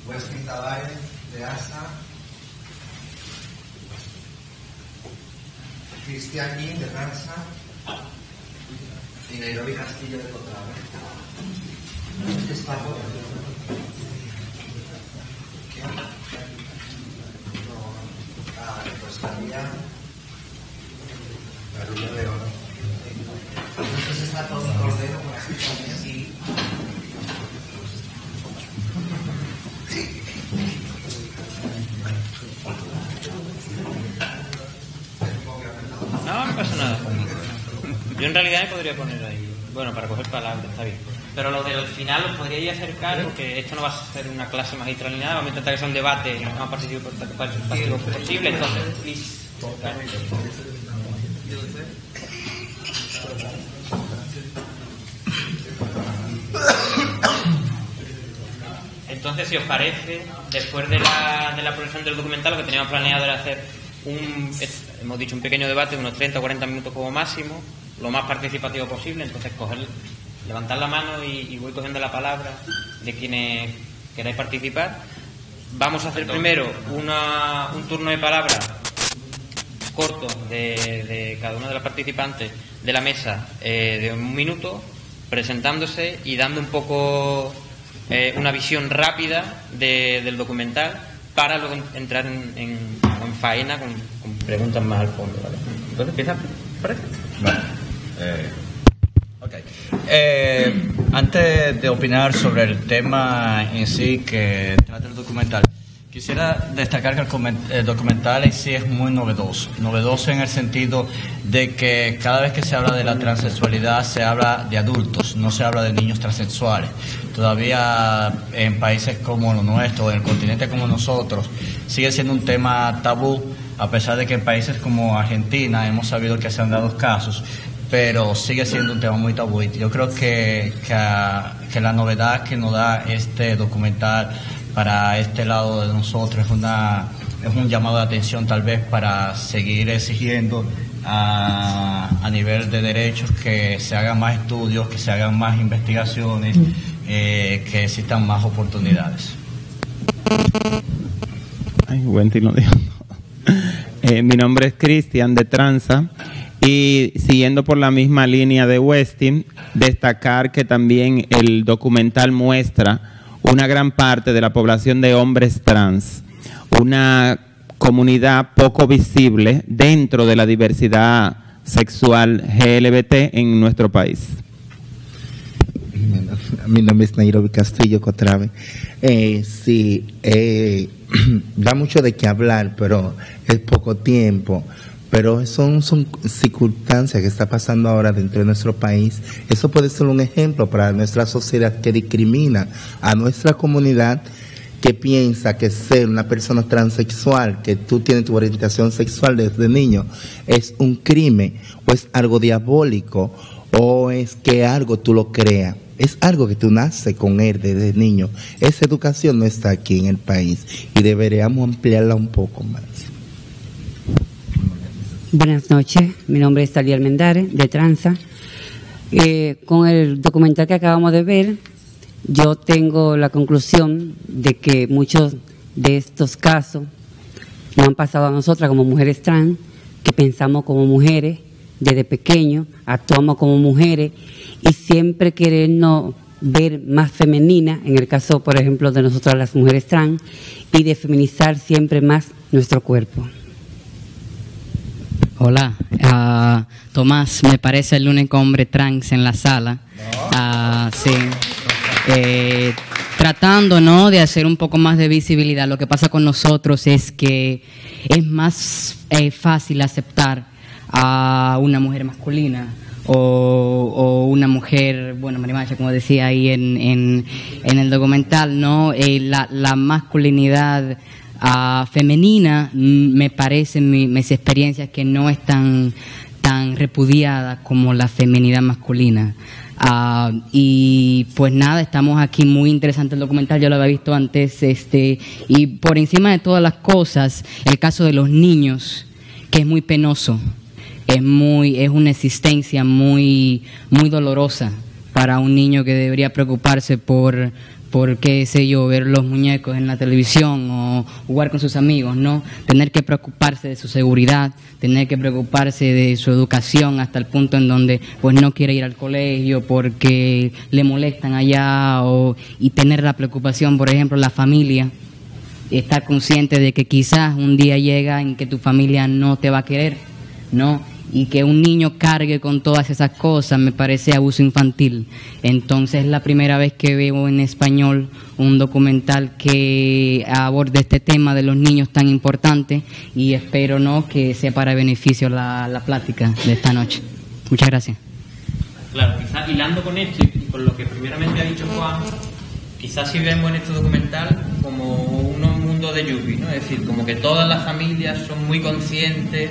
Westin Tavares de ASA, Cristian Yin de Transa y Nairobi Castillo de Contrave. Pues María la Rubia de Oro. Entonces está todo un cordero por aquí también. Sí. No pasa nada. Yo en realidad me podría poner ahí, bueno, para coger palabras, está bien. Pero lo del final lo podría acercar, porque esto no va a ser una clase magistral ni nada, vamos a intentar que sea un debate lo más participativo posible, entonces, please. Entonces, si os parece, después de la proyección del documental, lo que teníamos planeado era hacer hemos dicho un pequeño debate, unos 30 o 40 minutos como máximo, lo más participativo posible. Entonces levantar la mano y voy cogiendo la palabra de quienes queráis participar. Vamos a hacer primero un turno de palabras corto de cada una de las participantes de la mesa, de 1 minuto, presentándose y dando un poco una visión rápida del documental, para luego entrar en faena con preguntas más al fondo, ¿vale? Entonces empieza por aquí. Vale. Antes de opinar sobre el tema en sí que trata el documental, quisiera destacar que el documental en sí es muy novedoso en el sentido de que cada vez que se habla de la transexualidad se habla de adultos, no se habla de niños transexuales. Todavía en países como los nuestros, en el continente como nosotros, sigue siendo un tema tabú, a pesar de que en países como Argentina hemos sabido que se han dado casos, pero sigue siendo un tema muy tabú. Y yo creo que la novedad que nos da este documental para este lado de nosotros es un llamado de atención, tal vez, para seguir exigiendo a nivel de derechos que se hagan más estudios, que se hagan más investigaciones, que existan más oportunidades. Ay, Wendy lo dijo. Mi nombre es Cristian de Transa, y siguiendo por la misma línea de Westin, destacar que también el documental muestra una gran parte de la población de hombres trans, una comunidad poco visible dentro de la diversidad sexual LGBT en nuestro país. Mi nombre es Nairobi Castillo Contrave. Sí, da mucho de qué hablar, pero es poco tiempo. Pero son circunstancias que está pasando ahora dentro de nuestro país. Eso puede ser un ejemplo para nuestra sociedad que discrimina a nuestra comunidad, que piensa que ser una persona transexual, que tú tienes tu orientación sexual desde niño, es un crimen, o es algo diabólico, o es que algo tú lo creas. Es algo que tú naces con él desde niño. Esa educación no está aquí en el país y deberíamos ampliarla un poco más. Buenas noches, mi nombre es Talia Almendares, de Transa. Con el documental que acabamos de ver, yo tengo la conclusión de que muchos de estos casos nos han pasado a nosotras como mujeres trans, que pensamos como mujeres desde pequeños, actuamos como mujeres y siempre querernos ver más femeninas, en el caso, por ejemplo, de nosotras las mujeres trans, y de feminizar siempre más nuestro cuerpo. Hola, Tomás, me parece el único hombre trans en la sala. Sí. Tratando, ¿no?, de hacer un poco más de visibilidad. Lo que pasa con nosotros es que es más fácil aceptar a una mujer masculina o una mujer, bueno, marimacha, como decía ahí en el documental, ¿no? La masculinidad femenina, me parece, mis experiencias, que no es tan repudiada como la feminidad masculina. Y pues nada, estamos aquí, muy interesante el documental, yo lo había visto antes, y por encima de todas las cosas, el caso de los niños, que es muy penoso, es una existencia muy dolorosa para un niño que debería preocuparse por por qué sé yo, ver los muñecos en la televisión o jugar con sus amigos, ¿no? Tener que preocuparse de su seguridad, tener que preocuparse de su educación hasta el punto en donde pues no quiere ir al colegio porque le molestan allá y tener la preocupación, por ejemplo, la familia, estar consciente de que quizás un día llega en que tu familia no te va a querer, ¿no? Y que un niño cargue con todas esas cosas me parece abuso infantil. Entonces es la primera vez que veo en español un documental que aborde este tema de los niños tan importante, y espero no que sea para beneficio la plática de esta noche. Muchas gracias. Claro, quizás hilando con esto y con lo que primeramente ha dicho Juan, quizás si vemos en este documental como un mundo de Yuppie, ¿no? Es decir, como que todas las familias son muy conscientes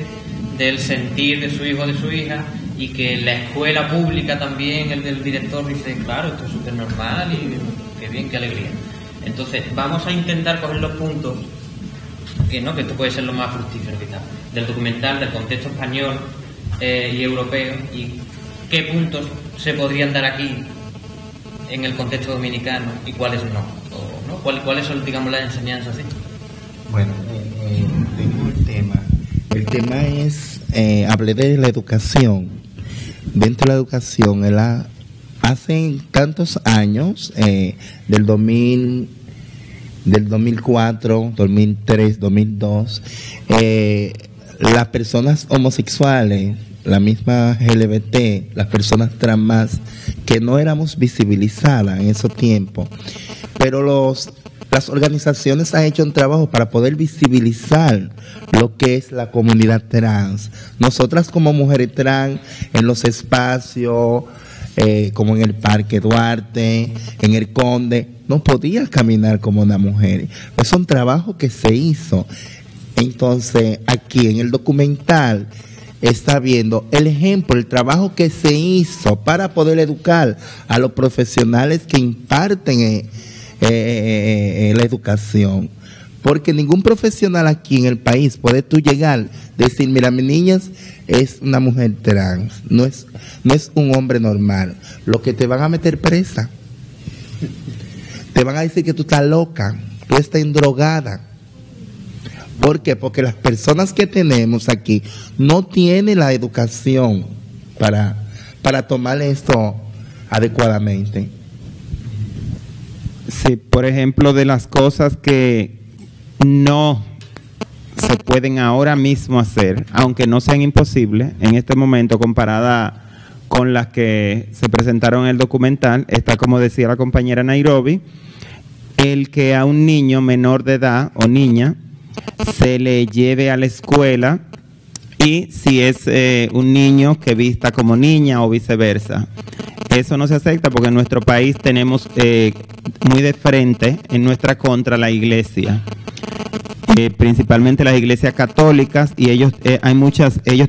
del sentir de su hijo o de su hija, y que la escuela pública también, el del director dice, claro, esto es súper normal y qué bien, qué alegría. Entonces vamos a intentar coger los puntos que esto puede ser lo más fructífero quizás del documental, del contexto español y europeo, y qué puntos se podrían dar aquí en el contexto dominicano y cuáles no, cuáles son, digamos, las enseñanzas. ¿Sí? Bueno, tengo el tema. El tema es, hablé de la educación. Dentro de la educación, hace tantos años, del 2004, 2003, 2002, las personas homosexuales, la misma LGBT, las personas trans, que no éramos visibilizadas en esos tiempos, pero las organizaciones han hecho un trabajo para poder visibilizar lo que es la comunidad trans. Nosotras como mujeres trans, en los espacios, como en el Parque Duarte, en el Conde, no podías caminar como una mujer. Es un trabajo que se hizo. Entonces, aquí en el documental está viendo el ejemplo, el trabajo que se hizo para poder educar a los profesionales que imparten la educación, porque ningún profesional aquí en el país puede tú llegar, decir, mira, mi niña es una mujer trans, no es un hombre normal. Lo que te van a meter presa, te van a decir que tú estás loca, tú estás endrogada. ¿Por qué? Porque las personas que tenemos aquí no tienen la educación para tomar esto adecuadamente. Sí, por ejemplo, de las cosas que no se pueden ahora mismo hacer, aunque no sean imposibles en este momento comparada con las que se presentaron en el documental, está, como decía la compañera Nairobi, el que a un niño menor de edad o niña se le lleve a la escuela, y si es un niño que vista como niña o viceversa. Eso no se acepta porque en nuestro país tenemos muy de frente en nuestra contra la iglesia, principalmente las iglesias católicas, y ellos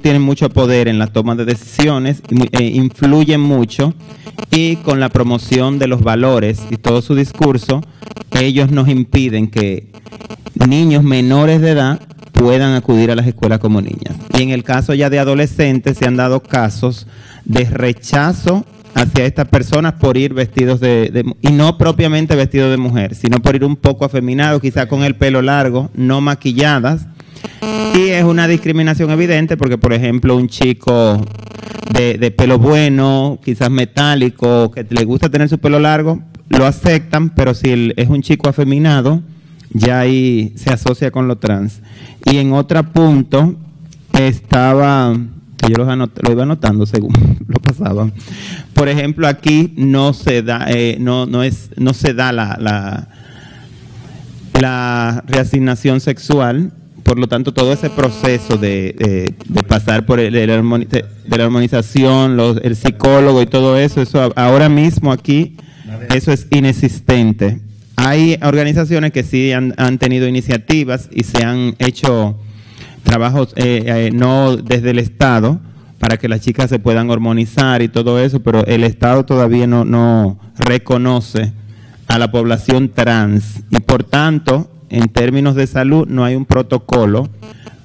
tienen mucho poder en la toma de decisiones, influyen mucho, y con la promoción de los valores y todo su discurso, ellos nos impiden que niños menores de edad puedan acudir a las escuelas como niñas. Y en el caso ya de adolescentes se han dado casos de rechazo hacia estas personas por ir vestidos y no propiamente vestidos de mujer, sino por ir un poco afeminados, quizás con el pelo largo, no maquilladas. Y es una discriminación evidente porque, por ejemplo, un chico de pelo bueno, quizás metálico, que le gusta tener su pelo largo, lo aceptan, pero si es un chico afeminado, ya ahí se asocia con lo trans. Y en otro punto estaba, que yo lo iba anotando según lo pasaba. Por ejemplo, aquí no se da, no se da la reasignación sexual. Por lo tanto, todo ese proceso de pasar por de la armonización, el psicólogo y todo eso ahora mismo aquí, eso es inexistente. Hay organizaciones que sí han tenido iniciativas y se han hecho trabajos no desde el Estado para que las chicas se puedan hormonizar y todo eso, pero el Estado todavía no reconoce a la población trans y por tanto, en términos de salud, no hay un protocolo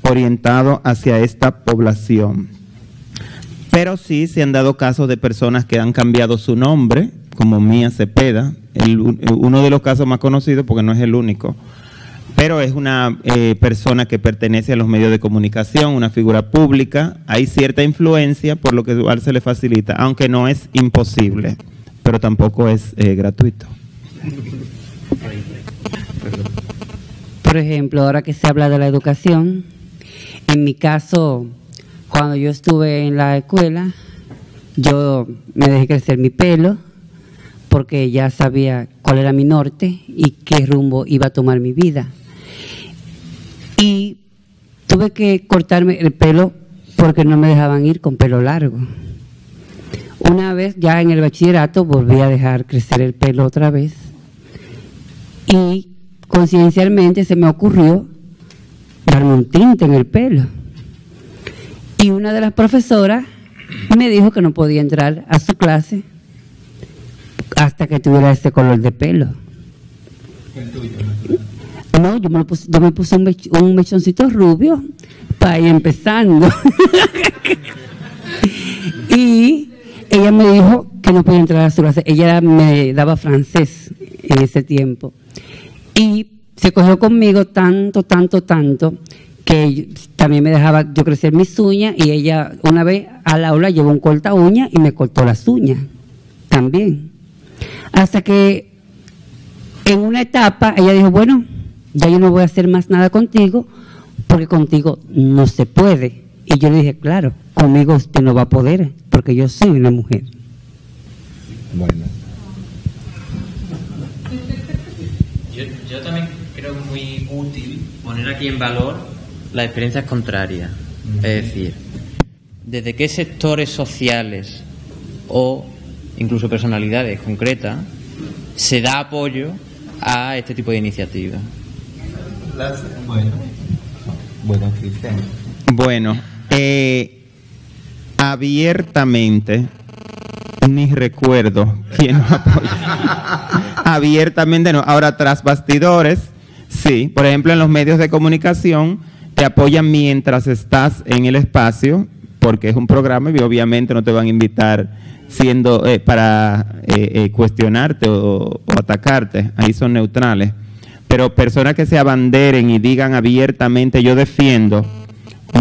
orientado hacia esta población. Pero sí se han dado casos de personas que han cambiado su nombre como Mía Cepeda, uno de los casos más conocidos porque no es el único, pero es una persona que pertenece a los medios de comunicación, una figura pública, hay cierta influencia, por lo que igual se le facilita, aunque no es imposible, pero tampoco es gratuito. Por ejemplo, ahora que se habla de la educación, en mi caso, cuando yo estuve en la escuela, yo me dejé crecer mi pelo porque ya sabía cuál era mi norte y qué rumbo iba a tomar mi vida. Y tuve que cortarme el pelo porque no me dejaban ir con pelo largo. Una vez ya en el bachillerato volví a dejar crecer el pelo otra vez y conciencialmente se me ocurrió darme un tinte en el pelo. Y una de las profesoras me dijo que no podía entrar a su clase hasta que tuviera ese color de pelo. No, yo me puse un mechoncito rubio para ir empezando. Y ella me dijo que no podía entrar a su clase. Ella me daba francés en ese tiempo. Y se cogió conmigo tanto, que también me dejaba yo crecer mis uñas, y ella una vez al aula llevó un corta uña y me cortó las uñas también. Hasta que en una etapa ella dijo, bueno, ya yo no voy a hacer más nada contigo, porque contigo no se puede. Y yo le dije, claro, conmigo usted no va a poder, porque yo soy una mujer. Bueno. Yo también creo muy útil poner aquí en valor las experiencias contrarias. Es decir, desde qué sectores sociales o incluso personalidades concretas se da apoyo a este tipo de iniciativas. Bueno, Cristian. Bueno, abiertamente, ni recuerdo quién nos apoya. Abiertamente no. Ahora, tras bastidores, sí. Por ejemplo, en los medios de comunicación te apoyan mientras estás en el espacio, porque es un programa y obviamente no te van a invitar para cuestionarte o atacarte. Ahí son neutrales. Pero personas que se abanderen y digan abiertamente yo defiendo,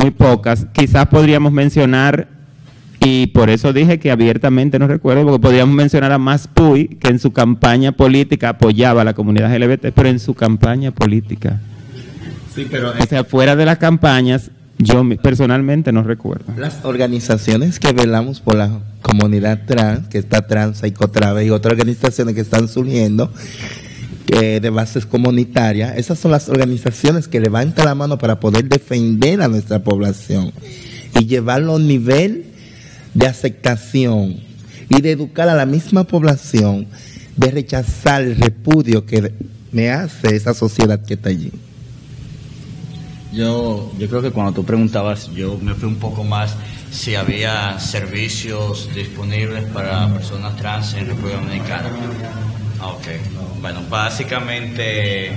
muy pocas. Quizás podríamos mencionar, y por eso dije que abiertamente no recuerdo, porque podríamos mencionar a Mas Puy, que en su campaña política apoyaba a la comunidad LGBT, pero en su campaña política. Sí, pero o sea, fuera de las campañas, yo personalmente no recuerdo. Las organizaciones que velamos por la comunidad trans, que está Transa y Cotrave, y otras organizaciones que están surgiendo, de bases comunitarias, esas son las organizaciones que levantan la mano para poder defender a nuestra población y llevarlo a un nivel de aceptación y de educar a la misma población, de rechazar el repudio que me hace esa sociedad que está allí. Yo creo que cuando tú preguntabas, yo me fui un poco más si había servicios disponibles para personas trans en República Dominicana. Ok, bueno, básicamente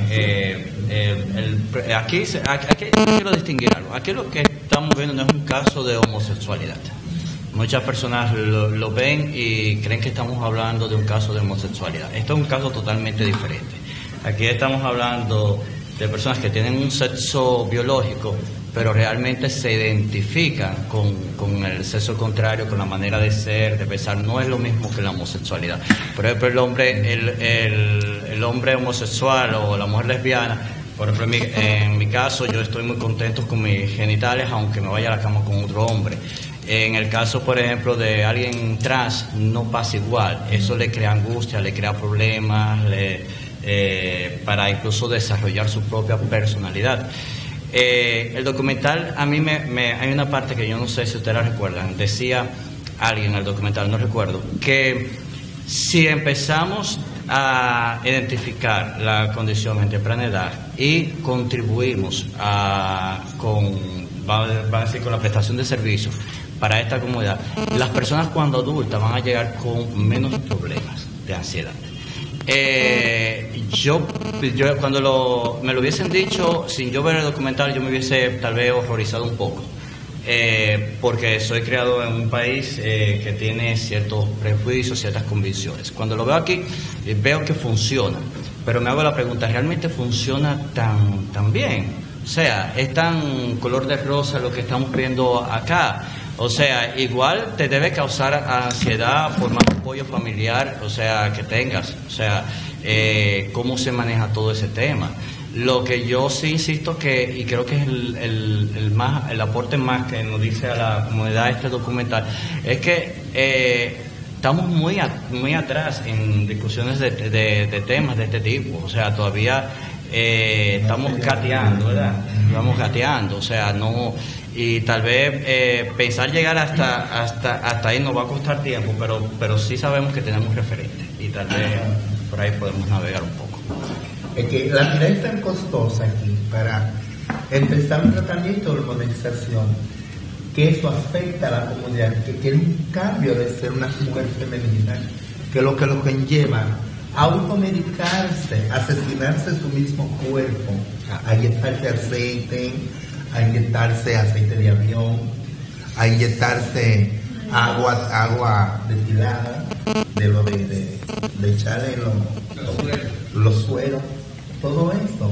aquí quiero distinguir algo. Aquí lo que estamos viendo no es un caso de homosexualidad. Muchas personas lo ven y creen que estamos hablando de un caso de homosexualidad. Esto es un caso totalmente diferente. Aquí estamos hablando de personas que tienen un sexo biológico, pero realmente se identifican con el sexo contrario, con la manera de ser, de pensar. No es lo mismo que la homosexualidad. Por ejemplo, el hombre homosexual o la mujer lesbiana, por ejemplo, en mi caso, yo estoy muy contento con mis genitales, aunque me vaya a la cama con otro hombre. En el caso, por ejemplo, de alguien trans, no pasa igual. Eso le crea angustia, le crea problemas, para incluso desarrollar su propia personalidad. El documental, a mí hay una parte que yo no sé si ustedes la recuerdan. Decía alguien en el documental, no recuerdo, que si empezamos a identificar la condición en temprana edad y contribuimos con la prestación de servicios para esta comunidad, las personas cuando adultas van a llegar con menos problemas de ansiedad. Yo cuando me lo hubiesen dicho sin yo ver el documental, yo me hubiese tal vez horrorizado un poco. porque soy criado en un país que tiene ciertos prejuicios, ciertas convicciones. Cuando lo veo aquí, veo que funciona, pero me hago la pregunta, ¿realmente funciona tan bien? O sea, ¿es tan color de rosa lo que estamos viendo acá? O sea, igual te debe causar ansiedad por más apoyo familiar, o sea, que tengas. O sea, ¿cómo se maneja todo ese tema? Lo que yo sí insisto y creo que es el aporte más que nos dice a la comunidad este documental, es que estamos muy atrás en discusiones de temas de este tipo. O sea, todavía estamos gateando, ¿verdad? Estamos gateando, o sea, no... Y tal vez pensar llegar hasta ahí nos va a costar tiempo, pero sí sabemos que tenemos referentes y tal vez por ahí podemos navegar un poco. Es que la mirada es tan costosa aquí para empezar un tratamiento de hormonización, que eso afecta a la comunidad, que quiere un cambio de ser una mujer femenina, que lo conlleva a automedicarse, asesinarse su mismo cuerpo, a inyectarse aceite, a inyectarse aceite de avión, a inyectarse agua destilada, de echarle los sueros, todo esto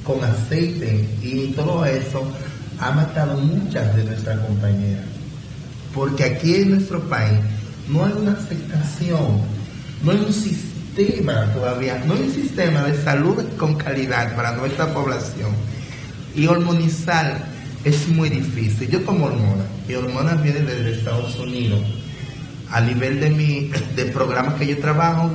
con aceite, y todo eso ha matado muchas de nuestras compañeras, porque aquí en nuestro país no hay una aceptación, no hay un sistema todavía, no hay un sistema de salud con calidad para nuestra población, y hormonizar es muy difícil. Yo tomo hormonas, y hormonas vienen desde Estados Unidos. A nivel de programas que yo trabajo,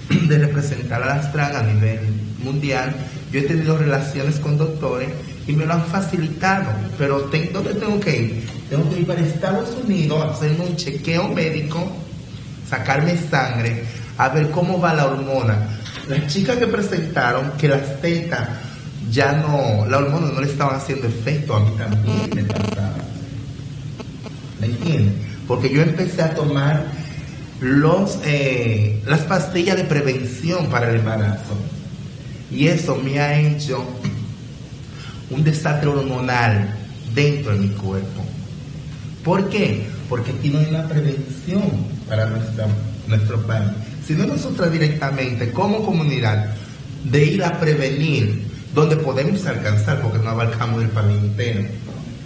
de representar a las trans a nivel mundial, yo he tenido relaciones con doctores y me lo han facilitado, pero ¿dónde tengo que ir? Tengo que ir para Estados Unidos a hacerme un chequeo médico, sacarme sangre, a ver cómo va la hormona. Las chicas que presentaron que las tetas ya no, la hormona no le estaban haciendo efecto, a mí también me pasaba. ¿Me entiendes? Porque yo empecé a tomar las pastillas de prevención para el embarazo, y eso me ha hecho un desastre hormonal dentro de mi cuerpo. ¿Por qué? Porque aquí no hay una prevención para nuestro país, sino nosotros directamente como comunidad de ir a prevenir donde podemos alcanzar, porque no abarcamos el país entero,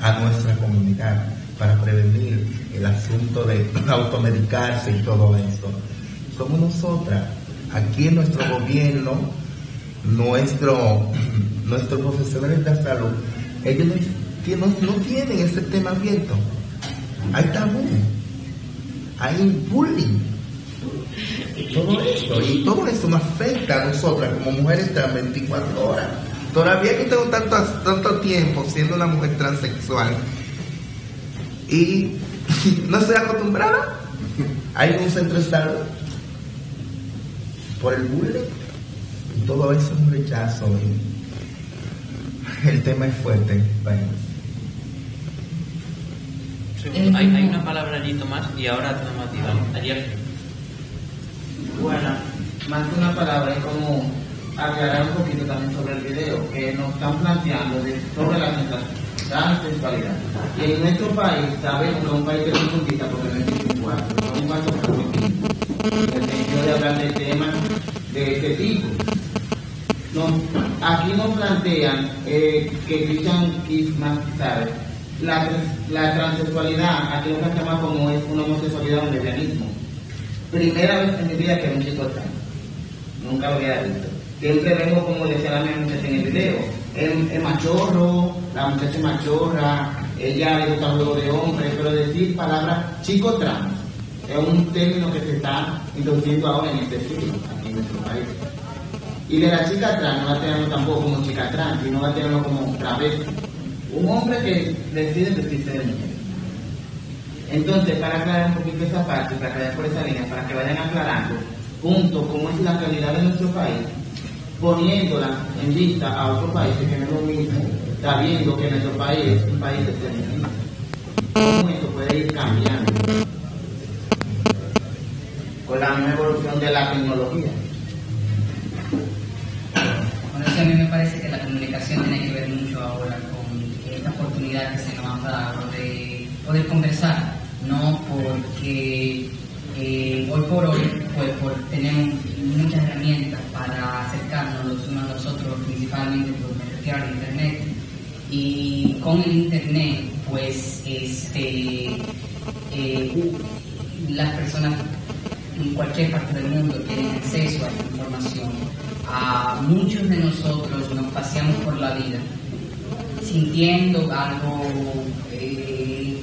a nuestra comunidad, para prevenir el asunto de automedicarse y todo eso. Somos nosotras, aquí en nuestro gobierno, nuestros profesionales de la salud, ellos no tienen ese tema abierto. Hay tabú, hay bullying, todo esto nos afecta a nosotras como mujeres trans 24 horas. Todavía que tengo tanto tiempo siendo una mujer transexual y no estoy acostumbrada. Hay un centro de salud por el bullying y todo eso es un rechazo. El tema es fuerte. Sí, hay una palabra allí, Tomás, y ahora tenemos a ti, ¿vale? Allí. Bueno, más que una palabra es como aclarar un poquito también sobre el video que nos están planteando sobre la transexualidad. Y en nuestro país sabemos que es un país que es muy puntista porque no existe igual, son cuantos en el sentido de hablar de temas de este tipo. Aquí nos plantean que Christian Kissman sabe la transexualidad, aquí nos planteamos como es una homosexualidad, un lesbianismo. Primera vez en mi vida que un chico trans, nunca lo había visto. Siempre vengo, como decía la muchacha en el video, el machorro, la muchacha machorra, ella le gusta el juego de hombres, pero decir palabra chico trans es un término que se está introduciendo ahora en este siglo, aquí en nuestro país. Y de la chica trans no va a tenerlo tampoco como chica trans, sino va a tenerlo como travesti. Un hombre que decide vestirse de mujer. Entonces, para aclarar un poquito esa parte, para aclarar por esa línea, para que vayan aclarando, punto, cómo es la realidad de nuestro país, poniéndola en vista a otros países que no es lo mismo, sabiendo que nuestro país es un país de feminismo. ¿Cómo esto puede ir cambiando con la misma evolución de la tecnología? Bueno, a mí me parece que la comunicación tiene que ver mucho ahora con esta oportunidad que se nos ha dado de poder conversar, ¿no? Porque hoy por hoy pues tenemos muchas herramientas para acercarnos los unos a los otros, principalmente por me refiero al internet, y con el internet pues las personas en cualquier parte del mundo tienen acceso a esta información. A muchos de nosotros nos paseamos por la vida sintiendo algo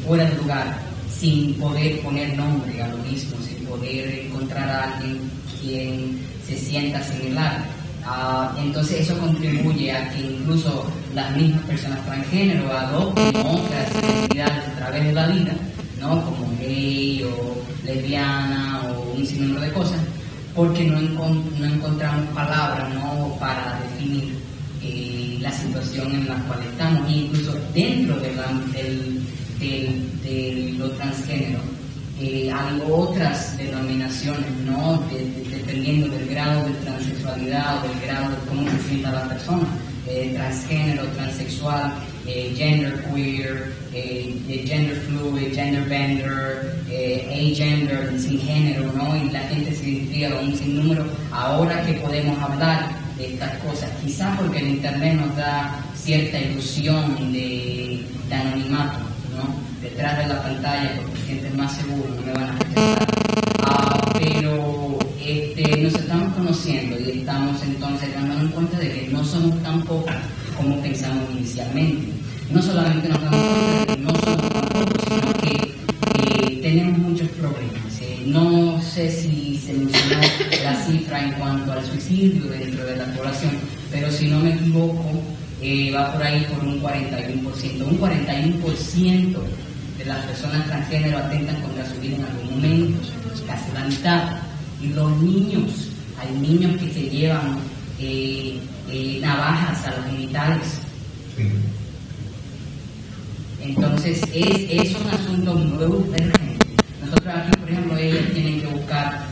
fuera de lugar, sin poder poner nombre a lo mismo, sin poder encontrar a alguien quien se sienta similar. Entonces eso contribuye a que incluso las mismas personas transgénero adopten otras identidades a través de la vida, ¿no? Como gay o lesbiana o un sinnúmero de cosas, porque no encontramos palabras, ¿no? Para definir la situación en la cual estamos, e incluso dentro de lo transgénero. Hay otras denominaciones, ¿no? Dependiendo del grado de transexualidad o del grado de cómo se sienta la persona, transgénero, transexual, genderqueer, gender fluid, genderbender, agender, sin género, ¿no? Y la gente se identifica con un sinnúmero. Ahora que podemos hablar de estas cosas, quizás porque el internet nos da cierta ilusión de anonimato, ¿no? Detrás de la pantalla, porque te sientes más seguro, no me van a rechazar. Pero nos estamos conociendo y estamos entonces dándonos cuenta de que no somos tan pocos como pensamos inicialmente. No solamente nos damos cuenta de que no somos tan pocos, sino que tenemos muchos problemas. No sé si se mencionó la cifra en cuanto al suicidio dentro de la población, pero si no me equivoco, va por ahí por un 41%. Un 41% de las personas transgénero atentan contra su vida en algún momento, casi la mitad. Y los niños, hay niños que se llevan navajas a los genitales. Entonces es un asunto muy urgente. Nosotros aquí, por ejemplo, ellas tienen que buscar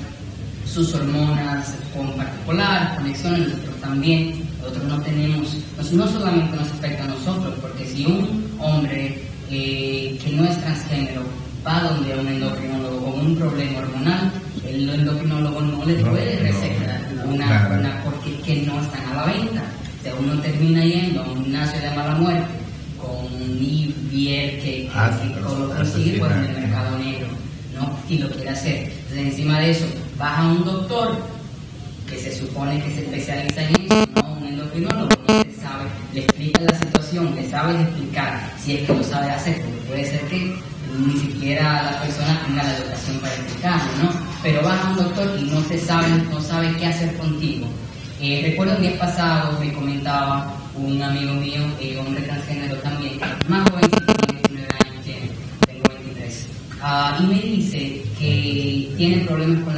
sus hormonas con particular, conexiones, nosotros también. Nosotros no tenemos, no solamente nos afecta a nosotros, porque si un hombre que no es transgénero va donde un endocrinólogo con un problema hormonal, el endocrinólogo no le puede recetar una porque que no están a la venta. O sea, uno termina yendo a un gimnasio de mala muerte con un IVR que lo consigue pues, en el mercado negro, ¿no? Si lo quiere hacer. Entonces, encima de eso, vas a un doctor que se supone que se especializa en eso, ¿no? Un endocrinólogo que sabe, le explica la situación, le sabe explicar, si es que lo sabe hacer, porque puede ser que ni siquiera la persona tenga la educación para explicarlo, ¿no? Pero vas a un doctor y no sabe qué hacer contigo. Recuerdo el día pasado me comentaba un amigo mío, hombre transgénero también, más joven, 19 años tiene, tengo 23, y me dice que tiene problemas con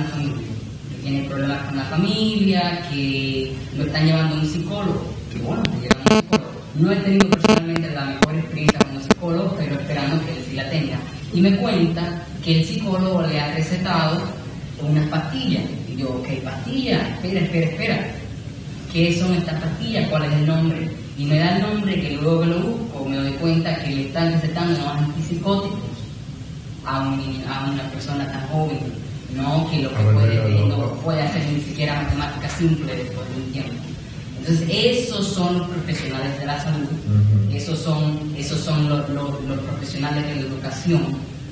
la familia, que lo están llevando a un psicólogo. Que bueno, te llevan a un psicólogo. No he tenido personalmente la mejor experiencia con un psicólogo, pero esperando que él sí la tenga. Y me cuenta que el psicólogo le ha recetado unas pastillas. Y yo, ¿qué pastillas? Espera. ¿Qué son estas pastillas? ¿Cuál es el nombre? Y me da el nombre que luego que lo busco me doy cuenta que le están recetando unos antipsicóticos a una persona tan joven, ¿no? Que lo que no puede hacer ni siquiera matemática simple después de un tiempo. Entonces esos son los profesionales de la salud, esos son los profesionales de la educación.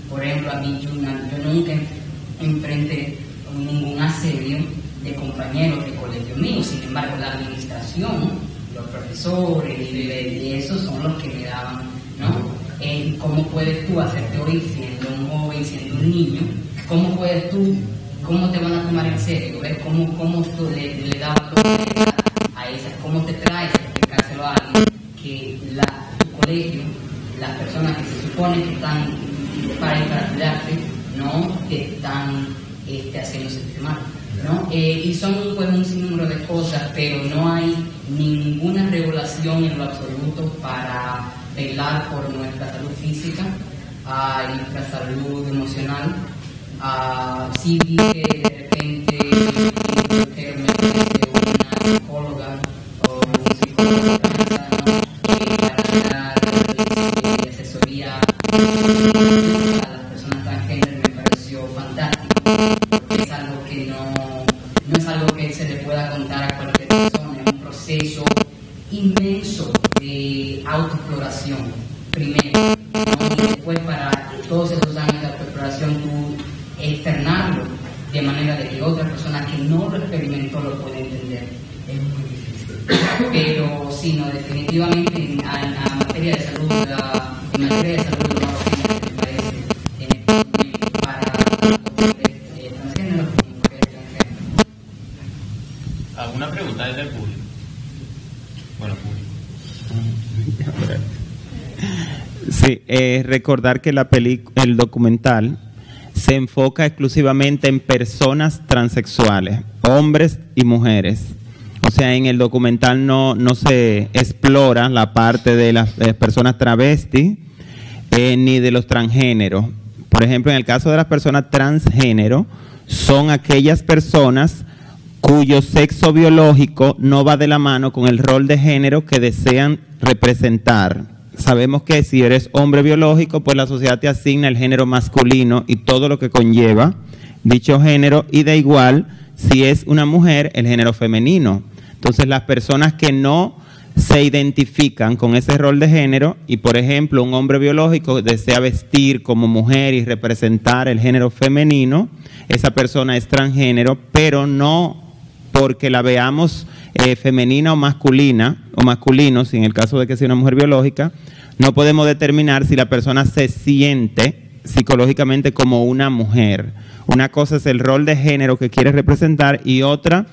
Por ejemplo, a mí yo nunca enfrenté ningún asedio de compañeros de colegio mío. Sin embargo, la administración, los profesores y esos son los que me daban, ¿no? ¿Cómo puedes tú hacerte oír siendo un joven, siendo un niño? ¿Cómo te van a tomar en serio? ¿Ves? ¿Cómo tú le das a esas? ¿Cómo te traes a explicárselo a alguien que tu colegio, las personas que se supone que están para cuidarte, ¿no? Te están haciendo sentir mal, ¿no? Y son pues un sinnúmero de cosas, pero no hay ninguna regulación en lo absoluto para velar por nuestra salud física y nuestra salud emocional. Sí vi que de repente una psicóloga o un psicólogo para dar inmenso de autoexploración, primero, ¿no? Y después para todos esos años de autoexploración tú externarlo de manera de que otra persona que no lo experimentó lo pueda entender. Es muy difícil. Pero sí, no, definitivamente en materia de salud, me parece, para transgénero y mujeres transgénero. ¿Alguna pregunta desde el público? Bueno, público. Sí, recordar que el documental se enfoca exclusivamente en personas transexuales, hombres y mujeres. O sea, en el documental no se explora la parte de las personas travestis ni de los transgéneros. Por ejemplo, en el caso de las personas transgénero, son aquellas personas cuyo sexo biológico no va de la mano con el rol de género que desean representar. Sabemos que si eres hombre biológico, pues la sociedad te asigna el género masculino y todo lo que conlleva dicho género, y da igual si es una mujer, el género femenino. Entonces, las personas que no se identifican con ese rol de género y, por ejemplo, un hombre biológico desea vestir como mujer y representar el género femenino, esa persona es transgénero, pero no porque la veamos femenina o masculina, o masculino, si en el caso de que sea una mujer biológica, no podemos determinar si la persona se siente psicológicamente como una mujer. Una cosa es el rol de género que quiere representar y otra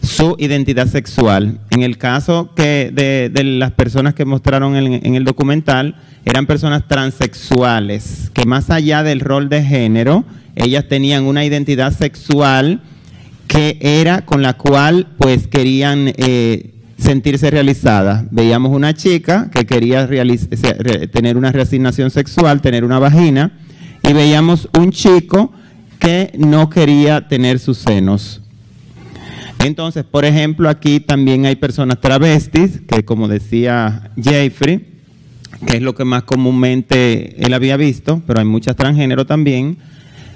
su identidad sexual. En el caso de las personas que mostraron en el documental, eran personas transexuales, que más allá del rol de género, ellas tenían una identidad sexual que era con la cual pues querían sentirse realizadas. Veíamos una chica que quería tener una reasignación sexual, tener una vagina, y veíamos un chico que no quería tener sus senos. Entonces, por ejemplo, aquí también hay personas travestis, que como decía Jeffrey, que es lo que más comúnmente él había visto, pero hay muchas transgénero también.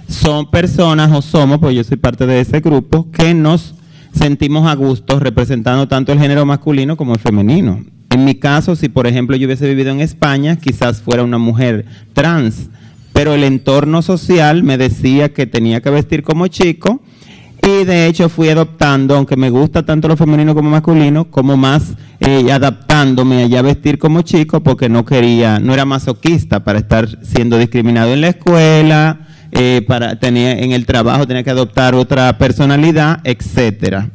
Son personas, o somos, pues yo soy parte de ese grupo, que nos sentimos a gusto representando tanto el género masculino como el femenino. En mi caso, si por ejemplo yo hubiese vivido en España, quizás fuera una mujer trans, pero el entorno social me decía que tenía que vestir como chico, y de hecho fui adoptando, aunque me gusta tanto lo femenino como masculino, como más adaptándome a ya vestir como chico, porque no era masoquista para estar siendo discriminado en la escuela, en el trabajo tenía que adoptar otra personalidad, etcétera.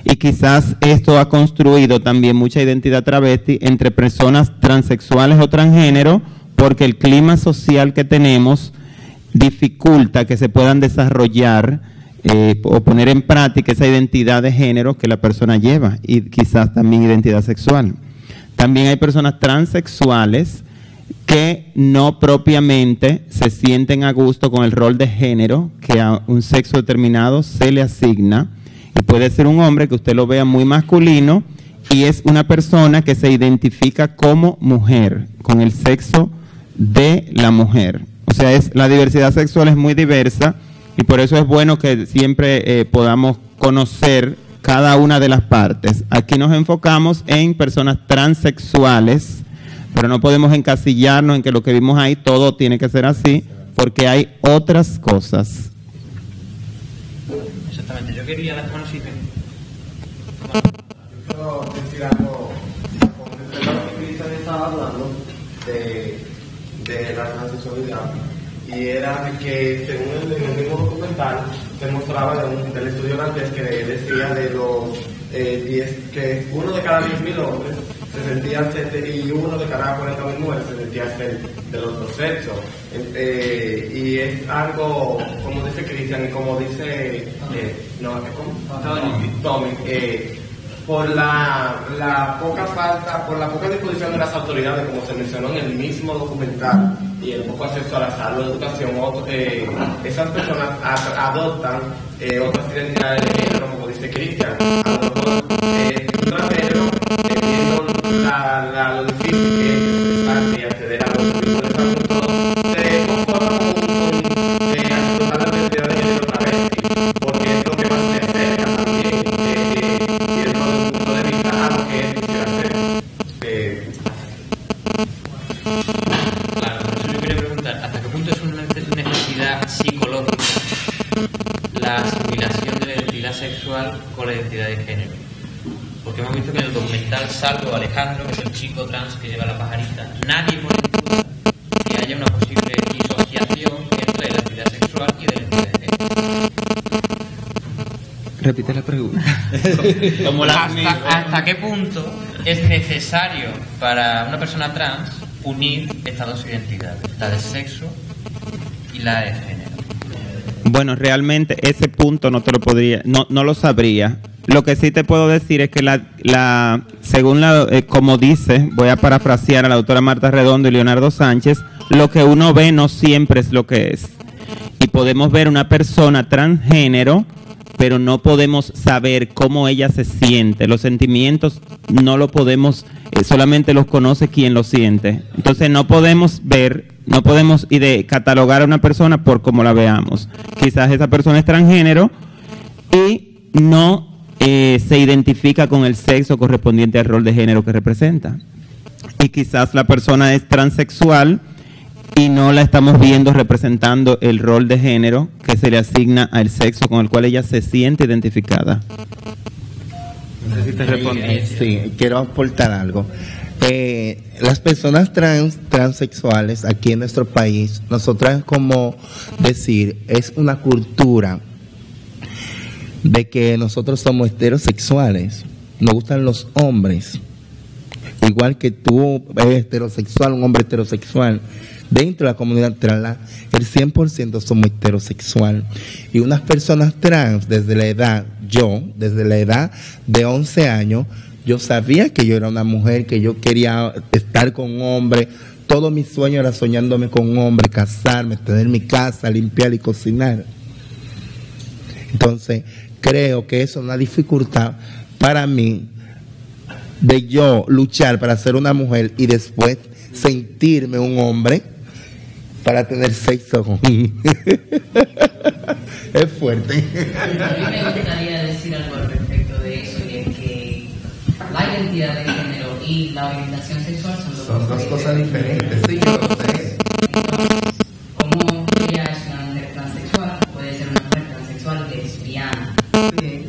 Y quizás esto ha construido también mucha identidad travesti entre personas transexuales o transgénero, porque el clima social que tenemos dificulta que se puedan desarrollar o poner en práctica esa identidad de género que la persona lleva, y quizás también identidad sexual. También hay personas transexuales que no propiamente se sienten a gusto con el rol de género que a un sexo determinado se le asigna, y puede ser un hombre que usted lo vea muy masculino y es una persona que se identifica como mujer, con el sexo de la mujer. O sea, la diversidad sexual es muy diversa, y por eso es bueno que siempre podamos conocer cada una de las partes. Aquí nos enfocamos en personas transexuales, pero no podemos encasillarnos en que lo que vimos ahí todo tiene que ser así, porque hay otras cosas. Exactamente, yo quería dar manos y quiero decir algo, porque Cristian estaba hablando de la transexualidad, y era que según el mismo documental se mostraba del estudio holandés que decía de los 10, que uno de cada 10.000 hombres se sentía y uno de cada 40.000 mujeres se sentía ser del otro sexo. Y es algo, como dice Cristian y como dice Tommy, por la poca disposición de las autoridades, como se mencionó en el mismo documental, y el poco acceso a la salud, educación, esas personas adoptan otras identidades de género, como dice Cristian. A lo mejor un transgénero, viendo lo difícil que es expresarse y acceder a los tipos de salud, se conforma con aceptar la identidad de género travesti, porque es lo que más se acerca también, y desde el punto de vista a lo que él quisiera hacer. la asimilación de la identidad sexual con la identidad de género. Porque hemos visto que en el documental, salvo Alejandro, que es el chico trans que lleva la pajarita, nadie pone en duda que haya una posible disociación entre la identidad sexual y de la identidad de género. Repite la pregunta. ¿Hasta qué punto es necesario para una persona trans unir estas dos identidades, la de sexo y la de género? Bueno, realmente ese punto no te lo podría, no lo sabría. Lo que sí te puedo decir es que según como dice, voy a parafrasear a la doctora Marta Redondo y Leonardo Sánchez, lo que uno ve no siempre es lo que es. Y podemos ver una persona transgénero, pero no podemos saber cómo ella se siente. Los sentimientos no lo podemos, solamente los conoce quien los siente. Entonces no podemos catalogar a una persona por cómo la veamos. Quizás esa persona es transgénero y no se identifica con el sexo correspondiente al rol de género que representa. Y quizás la persona es transexual y no la estamos viendo representando el rol de género que se le asigna al sexo con el cual ella se siente identificada. No sé si te respondí. Sí, quiero aportar algo. Las personas transexuales aquí en nuestro país, nosotras como decir, es una cultura de que nosotros somos heterosexuales, nos gustan los hombres, igual que tú eres heterosexual, un hombre heterosexual. Dentro de la comunidad trans, el 100% somos heterosexual. Y unas personas trans, desde la edad de 11 años, yo sabía que yo era una mujer, que yo quería estar con un hombre. Todo mi sueño era soñándome con un hombre, casarme, tener mi casa, limpiar y cocinar. Entonces, creo que eso es una dificultad para mí de yo luchar para ser una mujer y después sentirme un hombre para tener sexo con es fuerte. A mí me gustaría decir algo al respecto de eso, y es que la identidad de género y la orientación sexual son dos cosas diferentes. Sí, yo lo sé. Entonces, como ella es una mujer transexual, puede ser una mujer transexual lesbiana.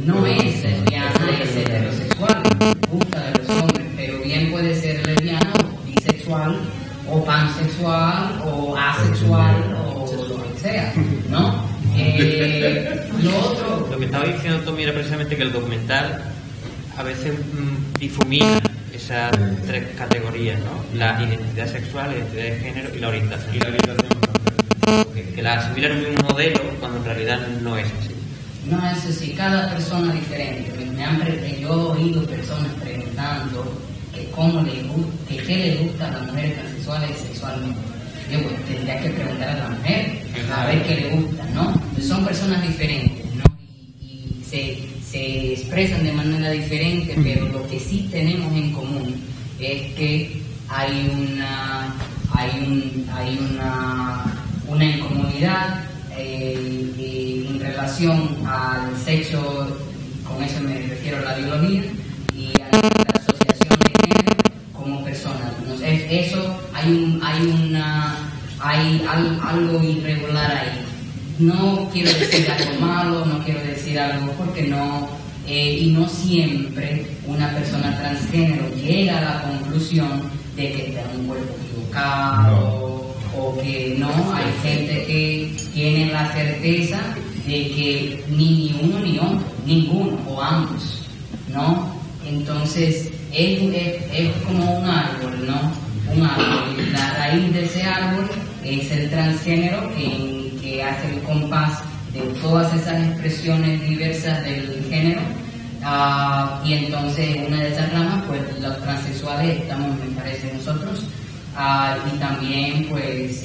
No es lesbiana, es heterosexual, gusta de los hombres, pero bien puede ser lesbiana o bisexual o pansexual o asexual o lo que sea, ¿no? Lo que estaba diciendo Tommy era precisamente que el documental a veces difumina esas tres categorías, ¿no? La identidad sexual, la identidad de género y la orientación. Que la asimilan en un modelo cuando en realidad no es así. No es así, cada persona diferente. Yo he oído personas preguntando que qué le gusta a las mujeres transexuales sexualmente. Yo tendría que preguntar a la mujer a ver qué le gusta, ¿no? Son personas diferentes, ¿no? Y se expresan de manera diferente, pero lo que sí tenemos en común es que hay una incomunidad en relación al sexo, con eso me refiero a la biología, y a la asociación de género como personas. Eso hay algo irregular ahí. No quiero decir algo malo, no quiero decir algo porque no, y no siempre una persona transgénero llega a la conclusión de que tiene un cuerpo equivocado, o que no, hay gente que tiene la certeza de que ni uno ni otro, ninguno o ambos, ¿no? Entonces es como un árbol, ¿no? Un árbol, y la raíz de ese árbol es el transgénero que hace el compás de todas esas expresiones diversas del género, y entonces una de esas ramas, pues los transexuales estamos, me parece, nosotros, y también pues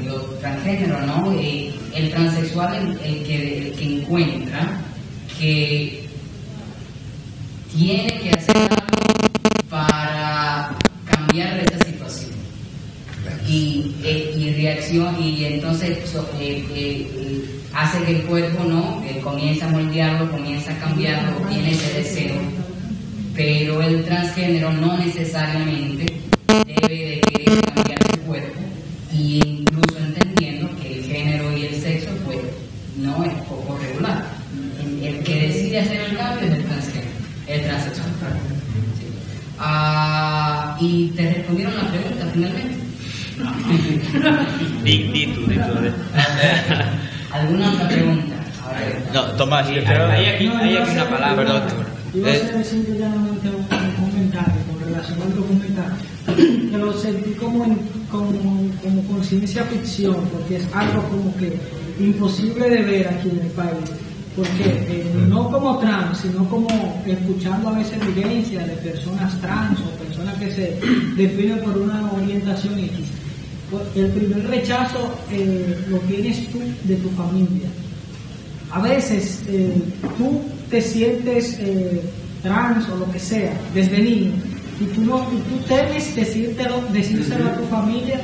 los transgénero, ¿no? El transexual el que encuentra que tiene que hacer algo para cambiar esa situación y reacción, y entonces hace que el cuerpo, ¿no? Comienza a moldearlo, comienza a cambiarlo, tiene ese deseo, pero el transgénero no necesariamente debe de querer cambiar su cuerpo, y incluso entendiendo que el género y el sexo pues no Y te respondieron la pregunta finalmente. ¿Alguna otra pregunta? No, Tomás, hay aquí una palabra. Perdón. Iba a hacer simplemente un comentario con relación al documental, que lo sentí como ciencia ficción, porque es algo como que imposible de ver aquí en el país, porque no como trans, sino como escuchando a veces vivencias de personas trans o personas que se definen por una orientación X. El primer rechazo lo tienes tú de tu familia. A veces tú te sientes trans o lo que sea desde niño y tú temes decírselo a tu familia,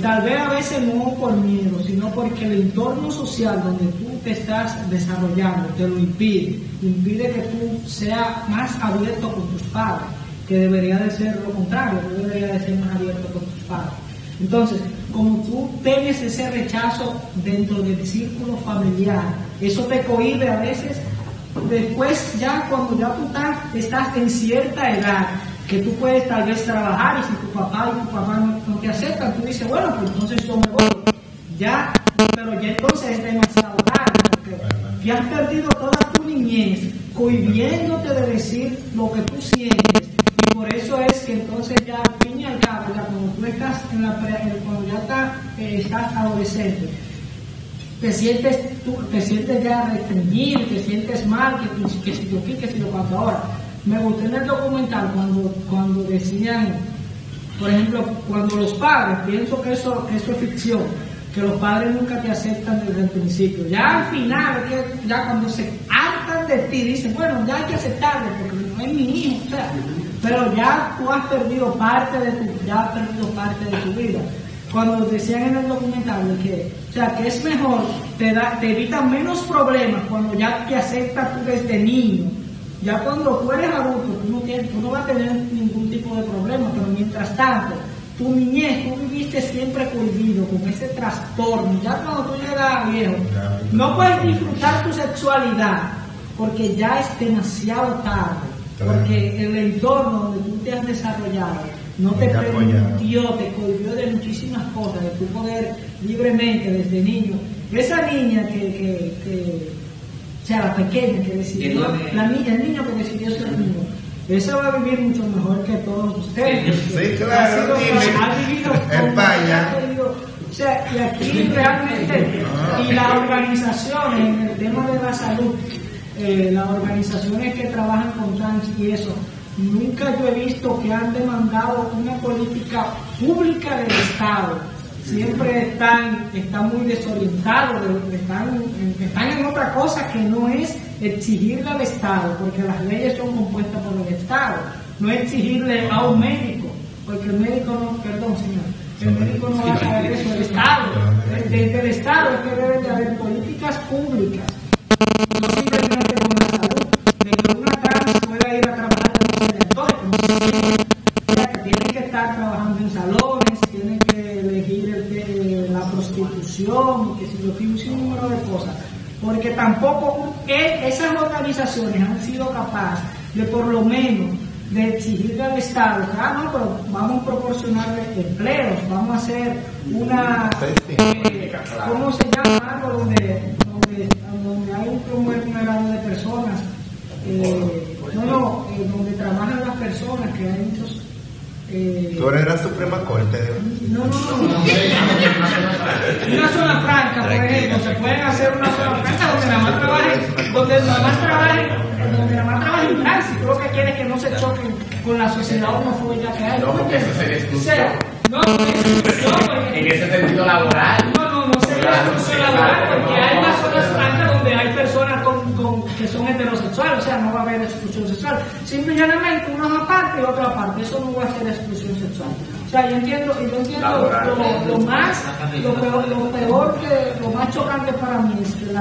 tal vez a veces no por miedo, sino porque el entorno social donde tú te estás desarrollando te lo impide que tú seas más abierto con tus padres, que debería de ser lo contrario, tú deberías de ser más abierto con tus padres. Entonces, como tú tienes ese rechazo dentro del círculo familiar, eso te cohíbe a veces. Después, ya cuando ya tú estás en cierta edad, que tú puedes tal vez trabajar, y si tu papá y tu mamá no te aceptan, tú dices, bueno, pues entonces yo me voy. Pero ya entonces es demasiado tarde, porque ya has perdido toda tu niñez cohibiéndote de decir lo que tú sientes. Por eso es que entonces ya al fin y al cabo, ya cuando tú estás cuando ya estás adolescente, te sientes ya restringido, te sientes mal, que si yo qué, que si yo cuánto. Ahora, me gustó en el documental cuando decían, por ejemplo, cuando los padres, pienso que eso es ficción, que los padres nunca te aceptan desde el principio. Ya al final, ya cuando se hartan de ti, dicen, bueno, ya hay que aceptarlo, porque no es mi hijo, o sea, pero ya tú has perdido parte de tu vida. Cuando decían en el documental que es mejor, te evitan menos problemas cuando ya te aceptas tú desde niño. Ya cuando tú eres adulto, tú no vas a tener ningún tipo de problema, pero mientras tanto, tu niñez, tú viviste siempre cohibido con ese trastorno. Ya cuando tú llegas viejo, no puedes disfrutar tu sexualidad porque ya es demasiado tarde, porque el entorno donde tú te has desarrollado no te permitió, te cohibió de muchísimas cosas, de tu poder libremente desde niño. Esa niña o sea, la pequeña que decidió, el niño que decidió ser niño, esa va a vivir mucho mejor que todos ustedes. Sí, claro. Ha vivido España. O sea, y aquí realmente, y las organizaciones, en el tema de la salud, las organizaciones que trabajan con trans y eso, nunca yo he visto que han demandado una política pública del Estado. Siempre están muy desorientados, están en otra cosa que no es exigirle al Estado, porque las leyes son compuestas por el Estado, no exigirle a un médico, porque el médico no, perdón señor, el médico no va a saber eso, el Estado, desde el Estado es que deben de haber políticas públicas, no simplemente con la salud, de que una trans pueda ir a trabajar en un sector, o sea, que tienen que estar trabajando en salones, tienen que elegir la prostitución, que si lo tiene un número de cosas, porque tampoco esas organizaciones han sido capaces de por lo menos de exigirle al Estado que no, pero vamos a proporcionarle empleos, vamos a hacer una ¿cómo se llama algo donde hay un conglomerado de personas donde trabajan las personas, que hay muchos Tú eres la Suprema Corte. No. Una zona franca, por ejemplo, se pueden hacer una zona franca donde nada más trabajen tránsito. Lo que quiere es que no se choquen con la sociedad homofóbica que hay. No, porque eso sería exclusión. En ese sentido laboral. No sería exclusión laboral, porque hay más zonas francas donde hay personas que son heterosexuales, o sea, no va a haber exclusión sexual. Simplemente una aparte y otra aparte, eso no va a ser exclusión sexual. O sea, yo entiendo lo más chocante para mí es que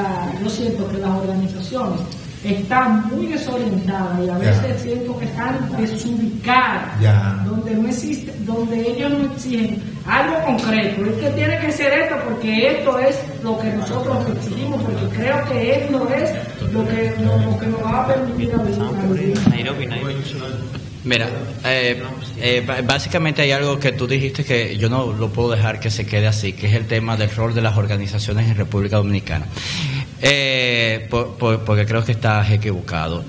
yo siento que las organizaciones están muy desorientadas y a veces siento que están desubicadas, donde no existe, donde ellos no exigen algo concreto. Es que tiene que ser esto porque esto es lo que nosotros exigimos, porque creo que esto es lo que nos va a permitir vivir. Mira, básicamente hay algo que tú dijiste que yo no lo puedo dejar que se quede así, que es el tema del rol de las organizaciones en República Dominicana. Porque creo que estás equivocado.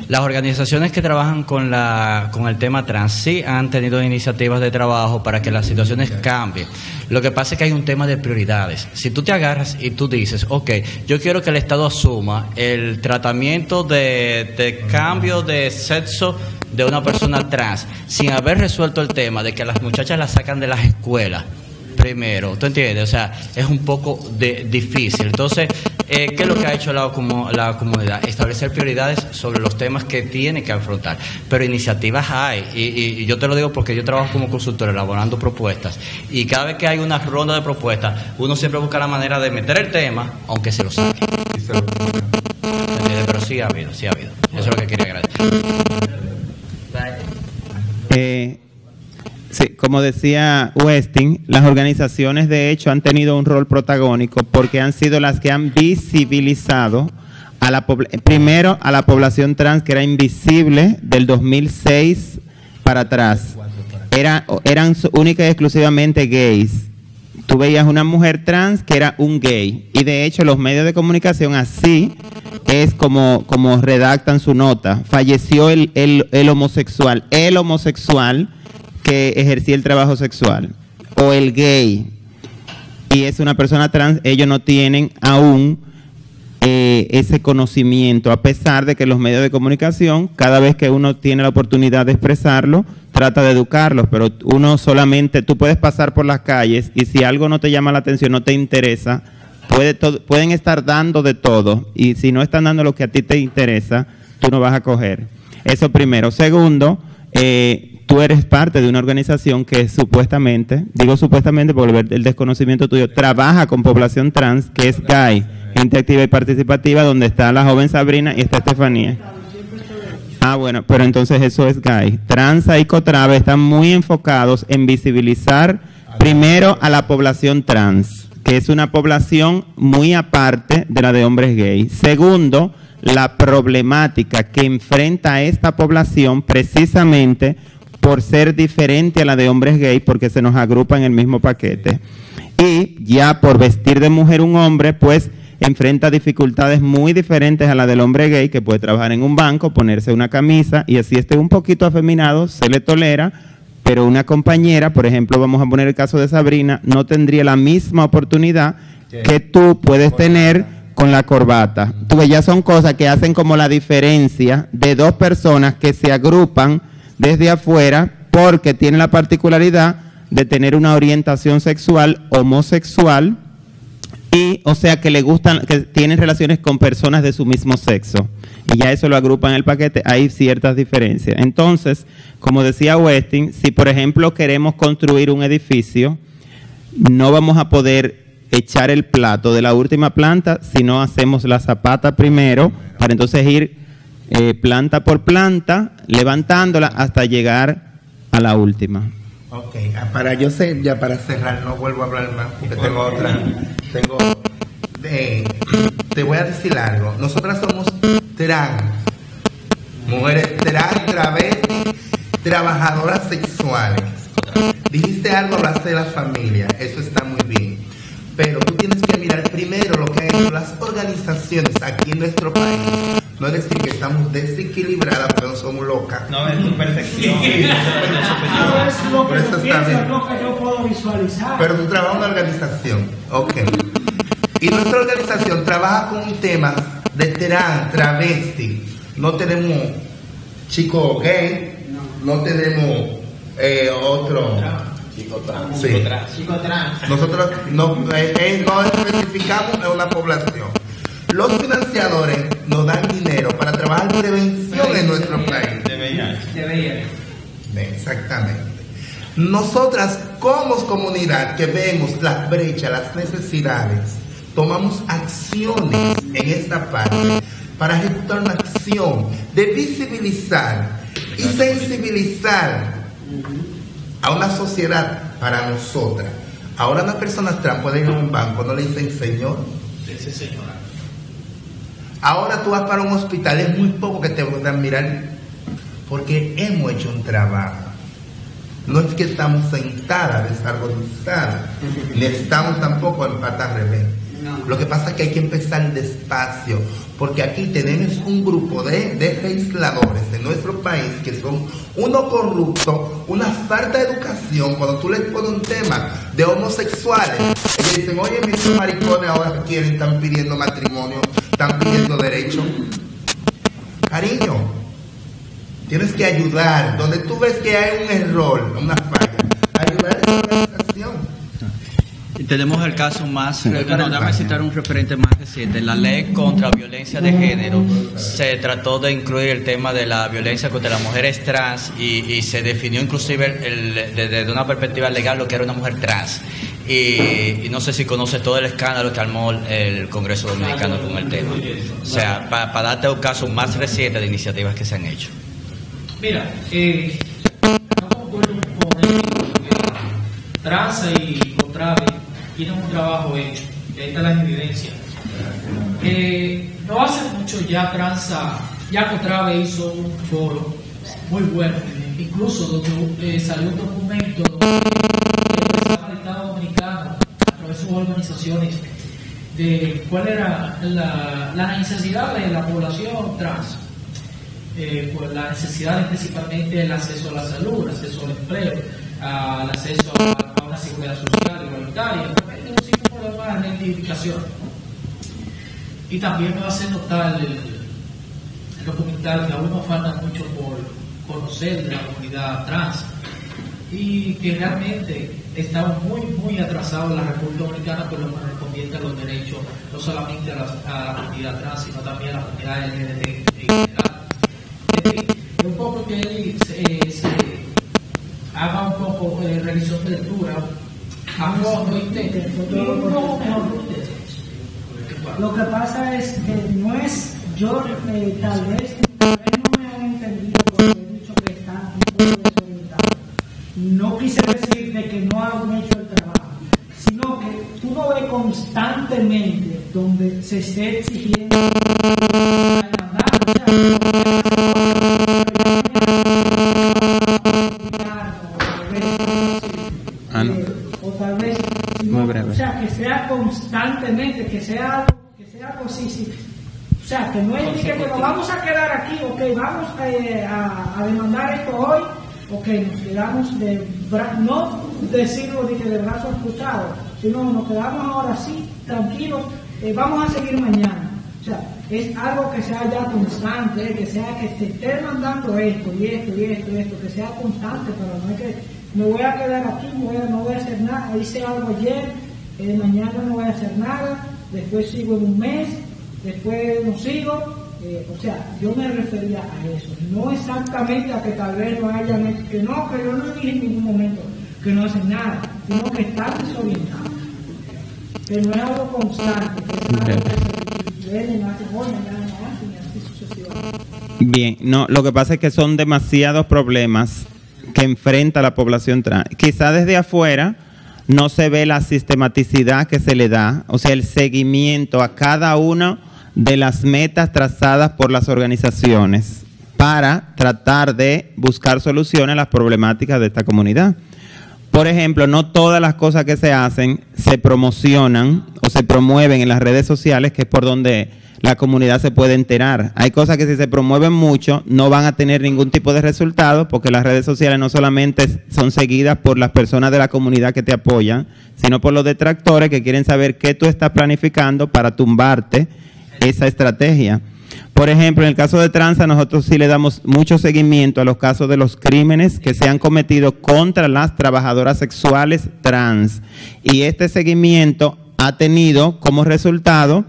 Las organizaciones que trabajan con el tema trans sí han tenido iniciativas de trabajo para que las situaciones cambien. Lo que pasa es que hay un tema de prioridades. Si tú te agarras y tú dices, ok, yo quiero que el Estado asuma el tratamiento de cambio de sexo de una persona trans, sin haber resuelto el tema de que las muchachas las sacan de las escuelas primero, ¿tú entiendes? O sea, es un poco difícil. Entonces, ¿qué es lo que ha hecho la comunidad? Establecer prioridades sobre los temas que tiene que afrontar. Pero iniciativas hay, y yo te lo digo porque yo trabajo como consultor elaborando propuestas, y cada vez que hay una ronda de propuestas, uno siempre busca la manera de meter el tema, aunque se lo saque. Pero sí ha habido. Eso es lo que quería agradecer. Sí, como decía Westin, las organizaciones de hecho han tenido un rol protagónico porque han sido las que han visibilizado primero a la población trans, que era invisible del 2006 para atrás. Eran únicas y exclusivamente gays. Tú veías una mujer trans que era un gay, y de hecho los medios de comunicación así es como redactan su nota. Falleció el homosexual que ejercía el trabajo sexual, o el gay, y es una persona trans. Ellos no tienen aún ese conocimiento, a pesar de que los medios de comunicación, cada vez que uno tiene la oportunidad de expresarlo, trata de educarlos, pero uno solamente, tú puedes pasar por las calles y si algo no te llama la atención, no te interesa, pueden estar dando de todo, y si no están dando lo que a ti te interesa, tú no vas a coger. Eso primero. Segundo, tú eres parte de una organización que supuestamente, digo supuestamente por el desconocimiento tuyo, trabaja con población trans, que es GAI, Gente Activa y Participativa, donde está la joven Sabrina y está Estefanía. Ah, bueno, pero entonces eso es GAI. Transa y COTRAVE están muy enfocados en visibilizar primero a la población trans, que es una población muy aparte de la de hombres gay. Segundo, la problemática que enfrenta a esta población precisamente por ser diferente a la de hombres gay, porque se nos agrupa en el mismo paquete. Y ya por vestir de mujer un hombre, pues enfrenta dificultades muy diferentes a la del hombre gay, que puede trabajar en un banco, ponerse una camisa, y así esté un poquito afeminado, se le tolera, pero una compañera, por ejemplo, vamos a poner el caso de Sabrina, no tendría la misma oportunidad que tú puedes tener con la corbata. Tú ves, ya son cosas que hacen como la diferencia de dos personas que se agrupan desde afuera porque tienen la particularidad de tener una orientación sexual homosexual, y o sea que le gustan, que tienen relaciones con personas de su mismo sexo, y ya eso lo agrupan en el paquete. Hay ciertas diferencias. Entonces, como decía Westin, si por ejemplo queremos construir un edificio, no vamos a poder echar el plato de la última planta si no hacemos la zapata primero, para entonces ir planta por planta, levantándola hasta llegar a la última. Ok, ya para cerrar, no vuelvo a hablar más porque tengo otra. Te voy a decir algo. Nosotras somos trans, mujeres trans, travestis, trabajadoras sexuales. Dijiste algo, hablaste de la familia, eso está muy bien. Pero tú tienes que mirar primero lo que han hecho las organizaciones aquí en nuestro país. No es decir que estamos desequilibradas, pero no somos locas. No, es tu perfección. Eso es lo que eso está bien. lo que yo puedo visualizar. Pero tú trabajas en una organización, ok. Y nuestra organización trabaja con temas de trans, travesti. No tenemos chicos gay, no tenemos otro... Chico trans. Sí. Chico trans. Nosotros no especificamos en una población. Los financiadores nos dan dinero para trabajar prevención en nuestro país. De VIH. Exactamente. Nosotras, como comunidad que vemos las brechas, las necesidades, tomamos acciones en esta parte para ejecutar una acción de visibilizar y sensibilizar a una sociedad para nosotras. Ahora una persona trans puede ir a un banco, no le dicen señor. Sí, señora. Ahora tú vas para un hospital, es muy poco que te puedan mirar porque hemos hecho un trabajo. No es que estamos sentadas, desargonizadas, ni estamos tampoco en patas al revés. Lo que pasa es que hay que empezar despacio, porque aquí tenemos un grupo de legisladores en nuestro país que son unos corruptos, una falta de educación. Cuando tú les pones un tema de homosexuales, ellos dicen, oye, mis maricones ahora quieren, están pidiendo matrimonio, están pidiendo derechos. Cariño, tienes que ayudar. Donde tú ves que hay un error, una falla, ayudar a esa organización. Y tenemos el caso más, déjame citar un referente más reciente. La ley contra violencia de género se trató de incluir el tema de la violencia contra las mujeres trans y se definió inclusive desde una perspectiva legal lo que era una mujer trans. Y no sé si conoce todo el escándalo que armó el Congreso Dominicano con el tema. O sea, para darte un caso más reciente de iniciativas que se han hecho. Mira, no concuerdo con él, Tranza y Contrave tienen un trabajo hecho, ahí está la evidencia. No hace mucho ya Contrave hizo un foro muy bueno, incluso donde salió un documento donde el Estado Dominicano, a través de sus organizaciones, de cuál era la necesidad de la población trans. Pues la necesidad principalmente del acceso a la salud, el acceso al empleo, al acceso a una seguridad social igualitaria, un sinnúmero de más identificación. Y también me hace notar el documental que aún nos falta mucho por conocer de la comunidad trans y que realmente estamos muy atrasados en la República Dominicana por lo que correspondiente a los derechos, no solamente a la comunidad trans, sino también a la comunidad LGBT en general. Un poco que él se haga un poco de revisión de lectura a fondo y un poco mejor. Lo que pasa es que no es, yo tal vez no me han entendido porque he dicho que están un poco desorientados. No quise decir de que no han hecho el trabajo, sino que tú no ves constantemente donde se esté exigiendo o tal vez muy breve. O sea, que sea constantemente, que sea algo así. O sea, que no es que nos vamos a quedar aquí, ok, vamos a demandar esto hoy, ok, nos quedamos no decirlo de brazos cruzados, sino nos quedamos ahora sí, tranquilos, vamos a seguir mañana. O sea, es algo que sea ya constante, que sea que te esté mandando esto y esto, que sea constante, pero no es que me voy a quedar aquí, no voy a hacer nada, hice algo ayer, mañana no voy a hacer nada, después sigo en un mes, después no sigo, o sea, yo me refería a eso, no exactamente a que tal vez no hayan hecho, que yo no dije en ningún momento que no hacen nada, sino que están desorientados, que no es algo constante, que es algo que se viene, no hace hoy, mañana no hacen, y así sucesivamente. Bien, no, lo que pasa es que son demasiados problemas que enfrenta la población trans. Quizá desde afuera no se ve la sistematicidad que se le da, o sea, el seguimiento a cada una de las metas trazadas por las organizaciones para tratar de buscar soluciones a las problemáticas de esta comunidad. Por ejemplo, no todas las cosas que se hacen se promocionan o se promueven en las redes sociales, que es por donde la comunidad se puede enterar. Hay cosas que si se promueven mucho no van a tener ningún tipo de resultado, porque las redes sociales no solamente son seguidas por las personas de la comunidad que te apoyan, sino por los detractores que quieren saber qué tú estás planificando para tumbarte esa estrategia. Por ejemplo, en el caso de Tranza, nosotros sí le damos mucho seguimiento a los casos de los crímenes que se han cometido contra las trabajadoras sexuales trans. Y este seguimiento ha tenido como resultado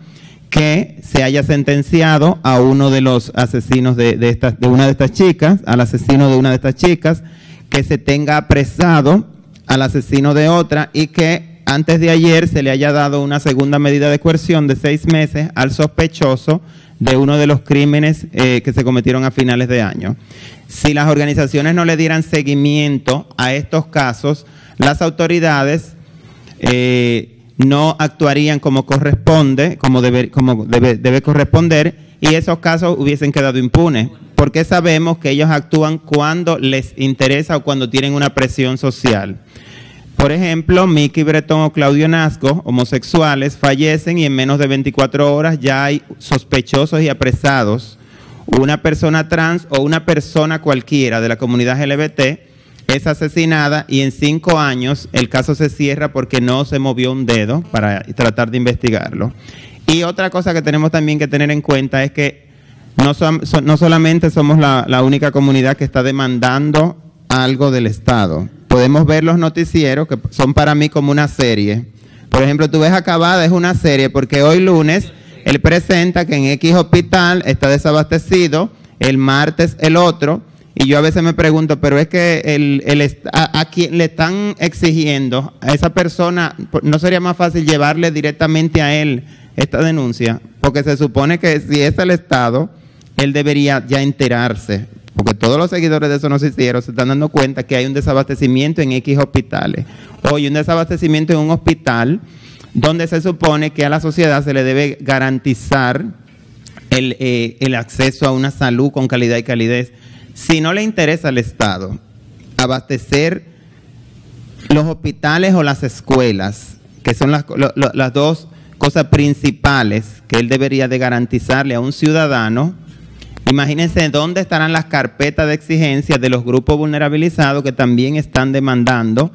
que se haya sentenciado a uno de los asesinos de una de estas chicas, al asesino de una de estas chicas, que se tenga apresado al asesino de otra y que antes de ayer se le haya dado una segunda medida de coerción de 6 meses al sospechoso de uno de los crímenes que se cometieron a finales de año. Si las organizaciones no le dieran seguimiento a estos casos, las autoridades no actuarían como corresponde, como debe corresponder, y esos casos hubiesen quedado impunes. porque sabemos que ellos actúan cuando les interesa o cuando tienen una presión social. Por ejemplo, Miki Bretón o Claudio Nasco, homosexuales, fallecen y en menos de 24 horas ya hay sospechosos y apresados. Una persona trans o una persona cualquiera de la comunidad LGBT es asesinada y en 5 años el caso se cierra porque no se movió un dedo para tratar de investigarlo. Y otra cosa que tenemos también que tener en cuenta es que no solamente somos la única comunidad que está demandando algo del Estado. Podemos ver los noticieros que son para mí como una serie. Por ejemplo, tú ves Acabada, es una serie porque hoy lunes él presenta que en X hospital está desabastecido, el martes el otro, y yo a veces me pregunto, pero es que a quien le están exigiendo, a esa persona, ¿no sería más fácil llevarle directamente a él esta denuncia? Porque se supone que si es el Estado, él debería ya enterarse, porque todos los seguidores de esos noticieros se están dando cuenta que hay un desabastecimiento en X hospitales. Hoy un desabastecimiento en un hospital donde se supone que a la sociedad se le debe garantizar el acceso a una salud con calidad y calidez. Si no le interesa al Estado abastecer los hospitales o las escuelas, que son las dos cosas principales que él debería de garantizarle a un ciudadano, imagínense dónde estarán las carpetas de exigencia de los grupos vulnerabilizados que también están demandando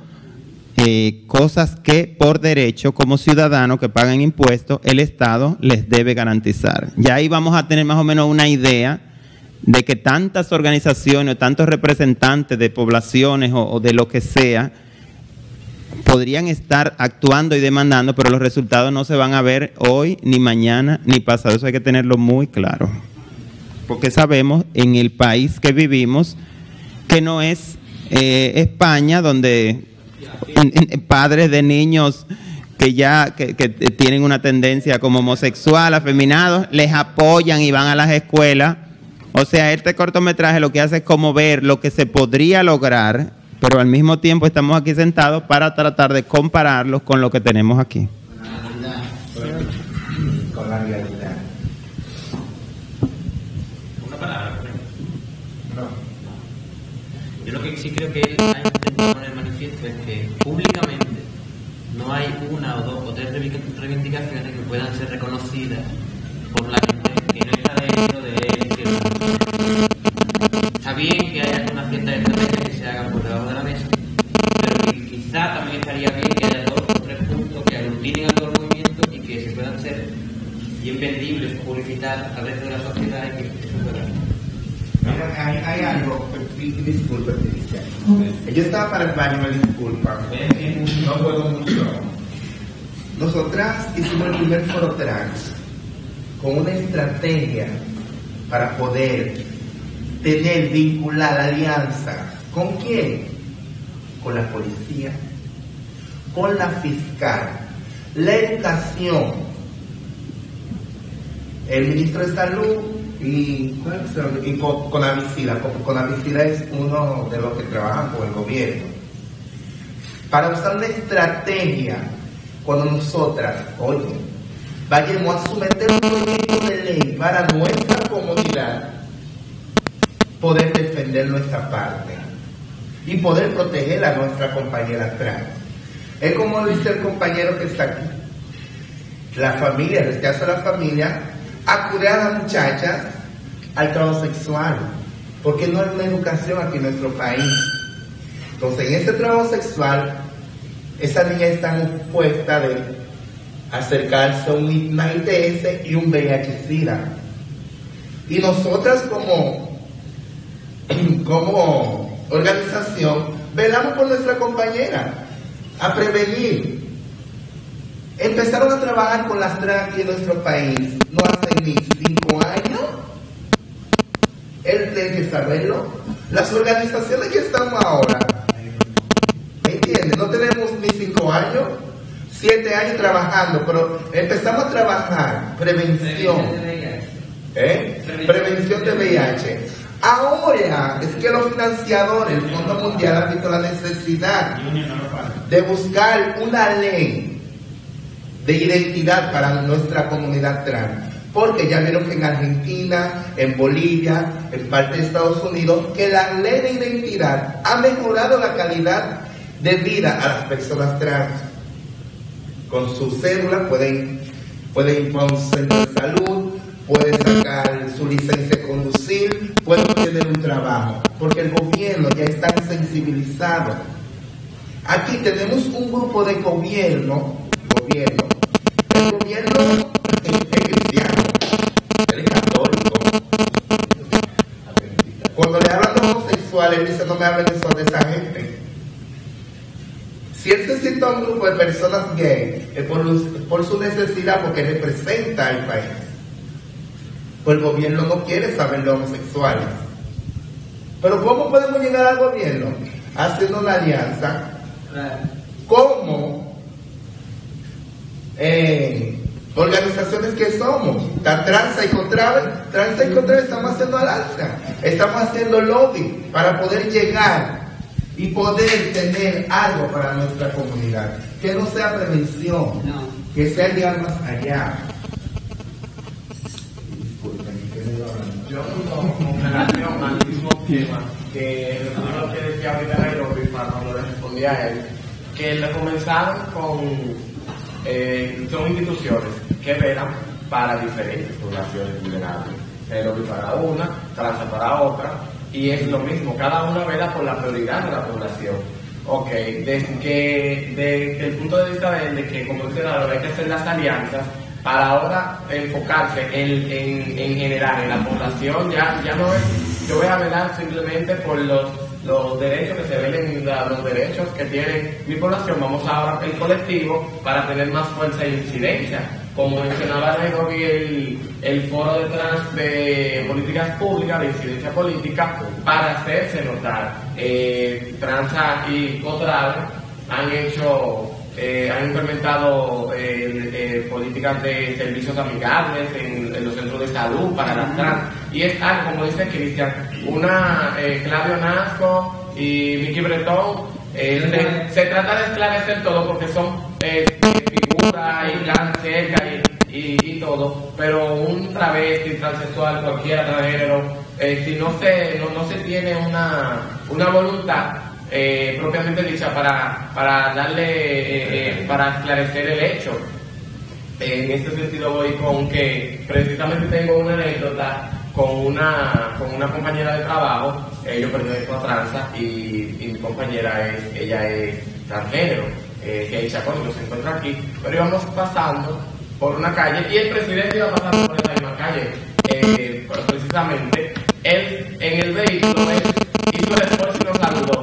cosas que por derecho como ciudadanos que pagan impuestos el Estado les debe garantizar. Ya ahí vamos a tener más o menos una idea de que tantas organizaciones o tantos representantes de poblaciones o de lo que sea podrían estar actuando y demandando, pero los resultados no se van a ver hoy, ni mañana, ni pasado. Eso hay que tenerlo muy claro. Porque sabemos en el país que vivimos que no es España, donde padres de niños que tienen una tendencia como homosexual, afeminados, les apoyan y van a las escuelas. O sea, este cortometraje lo que hace es como ver lo que se podría lograr, pero al mismo tiempo estamos aquí sentados para tratar de compararlos con lo que tenemos aquí. Con la realidad. Una palabra, no. Yo lo que sí creo que él ha intentado poner manifiesto es que públicamente no hay una o dos o tres reivindicaciones que puedan ser reconocidas por la gente que no está dentro de él. Está bien que haya una cierta estrategia que se haga por debajo de la mesa, pero que quizá también estaría bien que haya 2 o 3 puntos que aglutinen a todo el movimiento y que se puedan ser bien vendibles o publicitar al resto de la sociedad y que eso pueda. Mira, hay algo, disculpa, yo estaba para el baño, me disculpa, no puedo mucho. Nosotras hicimos el primer foro trans con una estrategia para poder tener vinculada alianza. ¿Con quién? Con la policía, con la fiscal, la educación, el ministro de salud y con Avicila, porque con Avicila es uno de los que trabajan con el gobierno. Para usar una estrategia cuando nosotras, oye, vayamos a someter un proyecto de ley para nuestra comunidad, poder defender nuestra parte y poder proteger a nuestra compañera trans. Es como dice el compañero que está aquí. La familia, en el caso de la familia, acude a las muchachas al trabajo sexual, porque no hay una educación aquí en nuestro país. Entonces, en ese trabajo sexual, esa niña está expuesta de acercarse a una ITS y un VIH-Sida. Y nosotras como organización velamos por nuestra compañera a prevenir. Empezaron a trabajar con las trans en nuestro país no hace ni 5 años. Él tiene que saberlo. Las organizaciones que estamos ahora, ¿me entiendes? No tenemos ni 5 años, 7 años trabajando, pero empezamos a trabajar prevención. Prevención de VIH. Ahora es que los financiadores, el Fondo Mundial, han visto la necesidad de buscar una ley de identidad para nuestra comunidad trans, Porque ya vieron que en Argentina, en Bolivia, en parte de Estados Unidos, que la ley de identidad ha mejorado la calidad de vida a las personas trans. Con su cédula pueden ir a un centro de salud, pueden sacar su licencia de conducir, pueden tener un trabajo, porque el gobierno ya está sensibilizado. Aquí tenemos un grupo de gobierno. El gobierno es cristiano, él es católico. Cuando le hablan de homosexuales, él dice, no me hablen de esa gente. Si él se sienta un grupo de personas gay, es por su necesidad, porque representa al país. Pues el gobierno no quiere saber de homosexuales. Pero ¿cómo podemos llegar al gobierno? Haciendo una alianza. ¿Cómo? Organizaciones que somos, Transa y Contrave estamos haciendo alianza, estamos haciendo lobby para poder llegar y poder tener algo para nuestra comunidad, que no sea prevención, que sea llegar más allá. Yo con relación al mismo tema que lo que decía ahorita Nairobi, cuando le respondí a él, que le comenzaron son instituciones que velan para diferentes poblaciones vulnerables. Nairobi para una, Transa para otra, y es lo mismo, cada una vela por la prioridad de la población. Ok, desde el punto de vista de que, como dice Nairobi, hay que hacer las alianzas para ahora enfocarse en general en la población. Ya no es, yo voy a velar simplemente por los derechos que se velen, los derechos que tiene mi población. Vamos ahora el colectivo para tener más fuerza e incidencia. Como mencionaba Nairobi, el foro de políticas públicas, de incidencia política, para hacerse notar. Transa y Contrave han implementado políticas de servicios amigables en los centros de salud para las trans, y es algo, como dice Cristian, Claudio Nasco y Vicky Bretón, se trata de esclarecer todo, porque son figuras y tan cerca y todo, pero un travesti, transexual, cualquiera transgénero, si no se tiene una voluntad propiamente dicha para darle para esclarecer el hecho. En este sentido voy con que precisamente tengo una anécdota con una compañera de trabajo. Yo pertenezco a Transa y mi compañera ella es transgénero, que ella se encuentra aquí, pero íbamos pasando por una calle y el presidente iba pasando por esa misma calle. Precisamente él en el vehículo hizo el esfuerzo y nos saludó,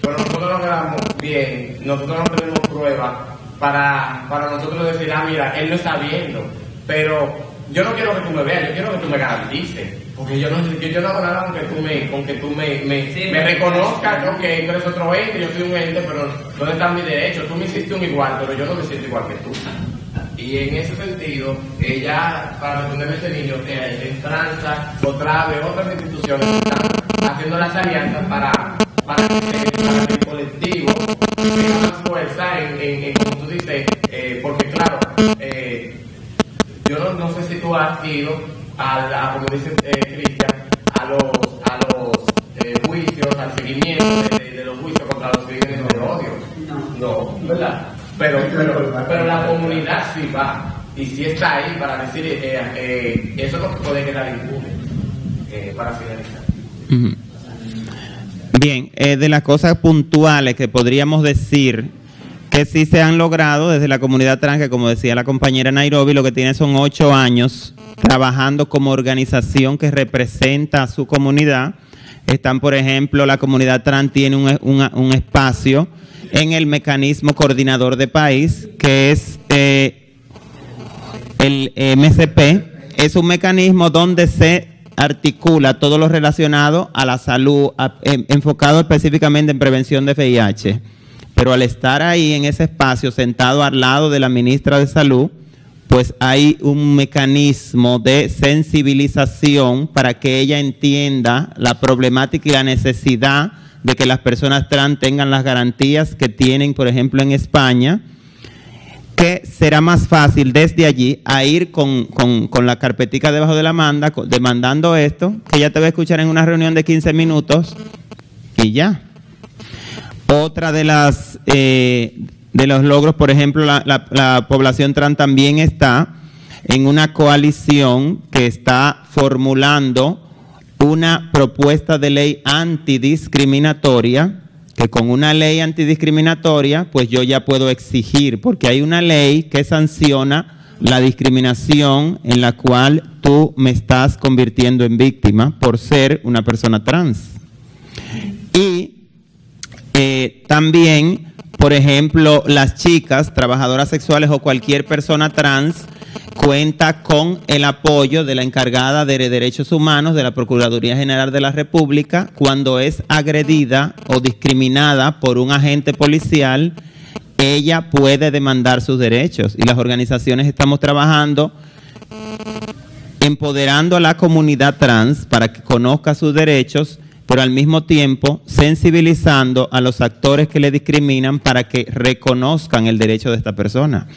pero nosotros no quedamos bien, nosotros no tenemos pruebas para nosotros decir, mira, él no está viendo. Pero yo no quiero que tú me veas, yo quiero que tú me garantices, porque yo no hago nada con que tú me reconozcas, ¿no? Que tú eres otro ente, yo soy un ente, pero ¿dónde están mis derechos? Tú me hiciste un igual, pero yo no me siento igual que tú. Y en ese sentido, ella, para responderme a ese niño, en Transa, Contrave, otras instituciones están haciendo las alianzas para que el colectivo tenga más fuerza en como tú dices, porque claro, yo no sé si tú has ido como dice Cristian, a los juicios, al seguimiento de los juicios contra los crímenes de odio. No, ¿verdad? Pero la comunidad sí va, y sí está ahí para decir, eso es lo que puede quedar impune, para finalizar. Bien, de las cosas puntuales que podríamos decir que sí se han logrado desde la comunidad trans, que como decía la compañera Nairobi, lo que tiene son 8 años trabajando como organización que representa a su comunidad. Están, por ejemplo, la comunidad trans tiene un espacio en el mecanismo coordinador de país, que es el MCP. Es un mecanismo donde se articula todo lo relacionado a la salud, enfocado específicamente en prevención de VIH. Pero al estar ahí en ese espacio, sentado al lado de la ministra de Salud, pues hay un mecanismo de sensibilización para que ella entienda la problemática y la necesidad de que las personas trans tengan las garantías que tienen, por ejemplo, en España. que será más fácil desde allí a ir con la carpetica debajo de la manga, demandando esto, que ya te va a escuchar en una reunión de 15 minutos y ya. Otra de los logros, por ejemplo, la población trans también está en una coalición que está formulando una propuesta de ley antidiscriminatoria, que con una ley antidiscriminatoria, pues yo ya puedo exigir, porque hay una ley que sanciona la discriminación en la cual tú me estás convirtiendo en víctima por ser una persona trans. Y también, por ejemplo, las chicas, trabajadoras sexuales o cualquier persona trans cuenta con el apoyo de la encargada de Derechos Humanos de la Procuraduría General de la República cuando es agredida o discriminada por un agente policial. Ella puede demandar sus derechos y las organizaciones estamos trabajando empoderando a la comunidad trans para que conozca sus derechos, pero al mismo tiempo sensibilizando a los actores que le discriminan para que reconozcan el derecho de esta persona.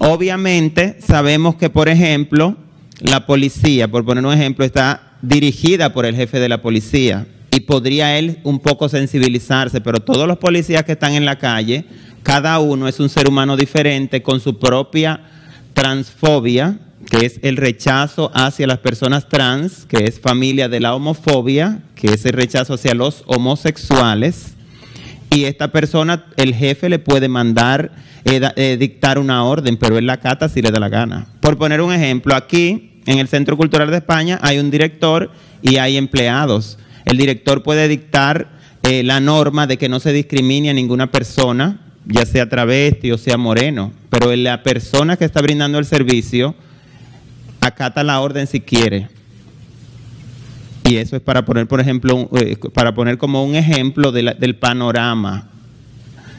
Obviamente sabemos que, por ejemplo, la policía, por poner un ejemplo, está dirigida por el jefe de la policía y podría él un poco sensibilizarse, pero todos los policías que están en la calle, cada uno es un ser humano diferente con su propia transfobia, que es el rechazo hacia las personas trans, que es familia de la homofobia, que es el rechazo hacia los homosexuales. Y esta persona, el jefe le puede mandar, dictar una orden, pero él la acata si le da la gana. Por poner un ejemplo, aquí en el Centro Cultural de España hay un director y hay empleados. El director puede dictar la norma de que no se discrimine a ninguna persona, ya sea travesti o sea moreno, pero la persona que está brindando el servicio acata la orden si quiere. Y eso es para poner, por ejemplo, para poner como un ejemplo del panorama.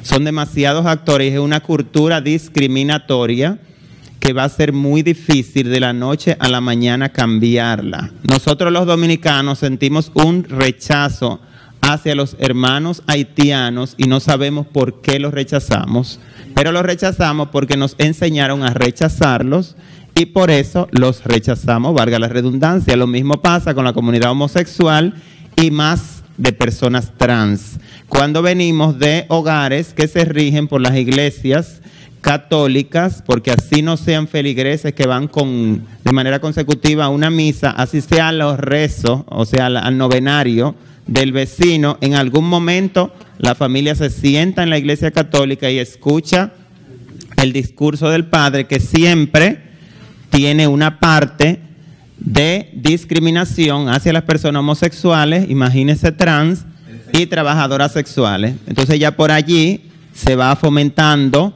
Son demasiados actores, es una cultura discriminatoria que va a ser muy difícil de la noche a la mañana cambiarla. Nosotros los dominicanos sentimos un rechazo hacia los hermanos haitianos y no sabemos por qué los rechazamos, pero los rechazamos porque nos enseñaron a rechazarlos y por eso los rechazamos, valga la redundancia. Lo mismo pasa con la comunidad homosexual y más de personas trans. Cuando venimos de hogares que se rigen por las iglesias católicas, porque así no sean feligreses que van de manera consecutiva a una misa, así sean los rezos, o sea, al novenario del vecino, en algún momento la familia se sienta en la iglesia católica y escucha el discurso del padre, que siempre tiene una parte de discriminación hacia las personas homosexuales, imagínense trans, y trabajadoras sexuales. Entonces ya por allí se va fomentando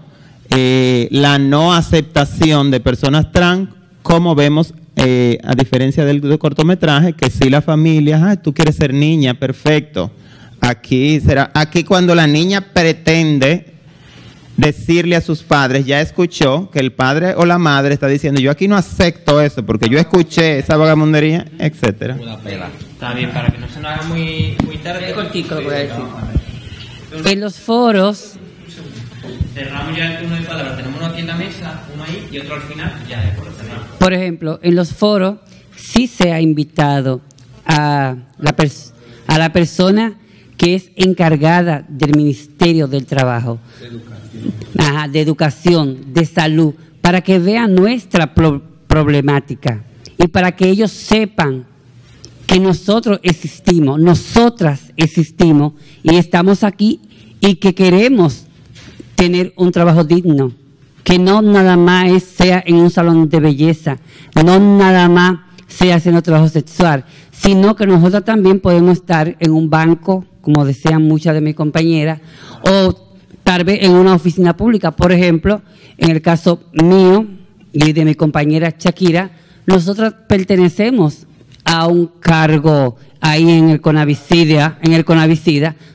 la no aceptación de personas trans, como vemos a diferencia del cortometraje, que si la familia, tú quieres ser niña, perfecto. Aquí cuando la niña pretende decirle a sus padres, ya escuchó que el padre o la madre está diciendo, yo aquí no acepto eso porque yo escuché esa vagamundería, etcétera. Está bien, para que no se nos haga muy tarde. Cortico, lo voy a decir. En los foros cerramos ya el turno de palabras. Tenemos uno aquí en la mesa, uno ahí y otro al final. Ya es por cerrar. Por ejemplo, en los foros sí se ha invitado a la persona que es encargada del Ministerio del Trabajo, de Educación, de Salud, para que vean nuestra problemática y para que ellos sepan que nosotros existimos, nosotras existimos y estamos aquí y que queremos tener un trabajo digno, que no nada más sea en un salón de belleza, no nada más sea haciendo trabajo sexual, sino que nosotros también podemos estar en un banco, como desean muchas de mis compañeras, o tal vez en una oficina pública. Por ejemplo, en el caso mío y de mi compañera Shakira, nosotros pertenecemos a un cargo ahí en el Conavicida,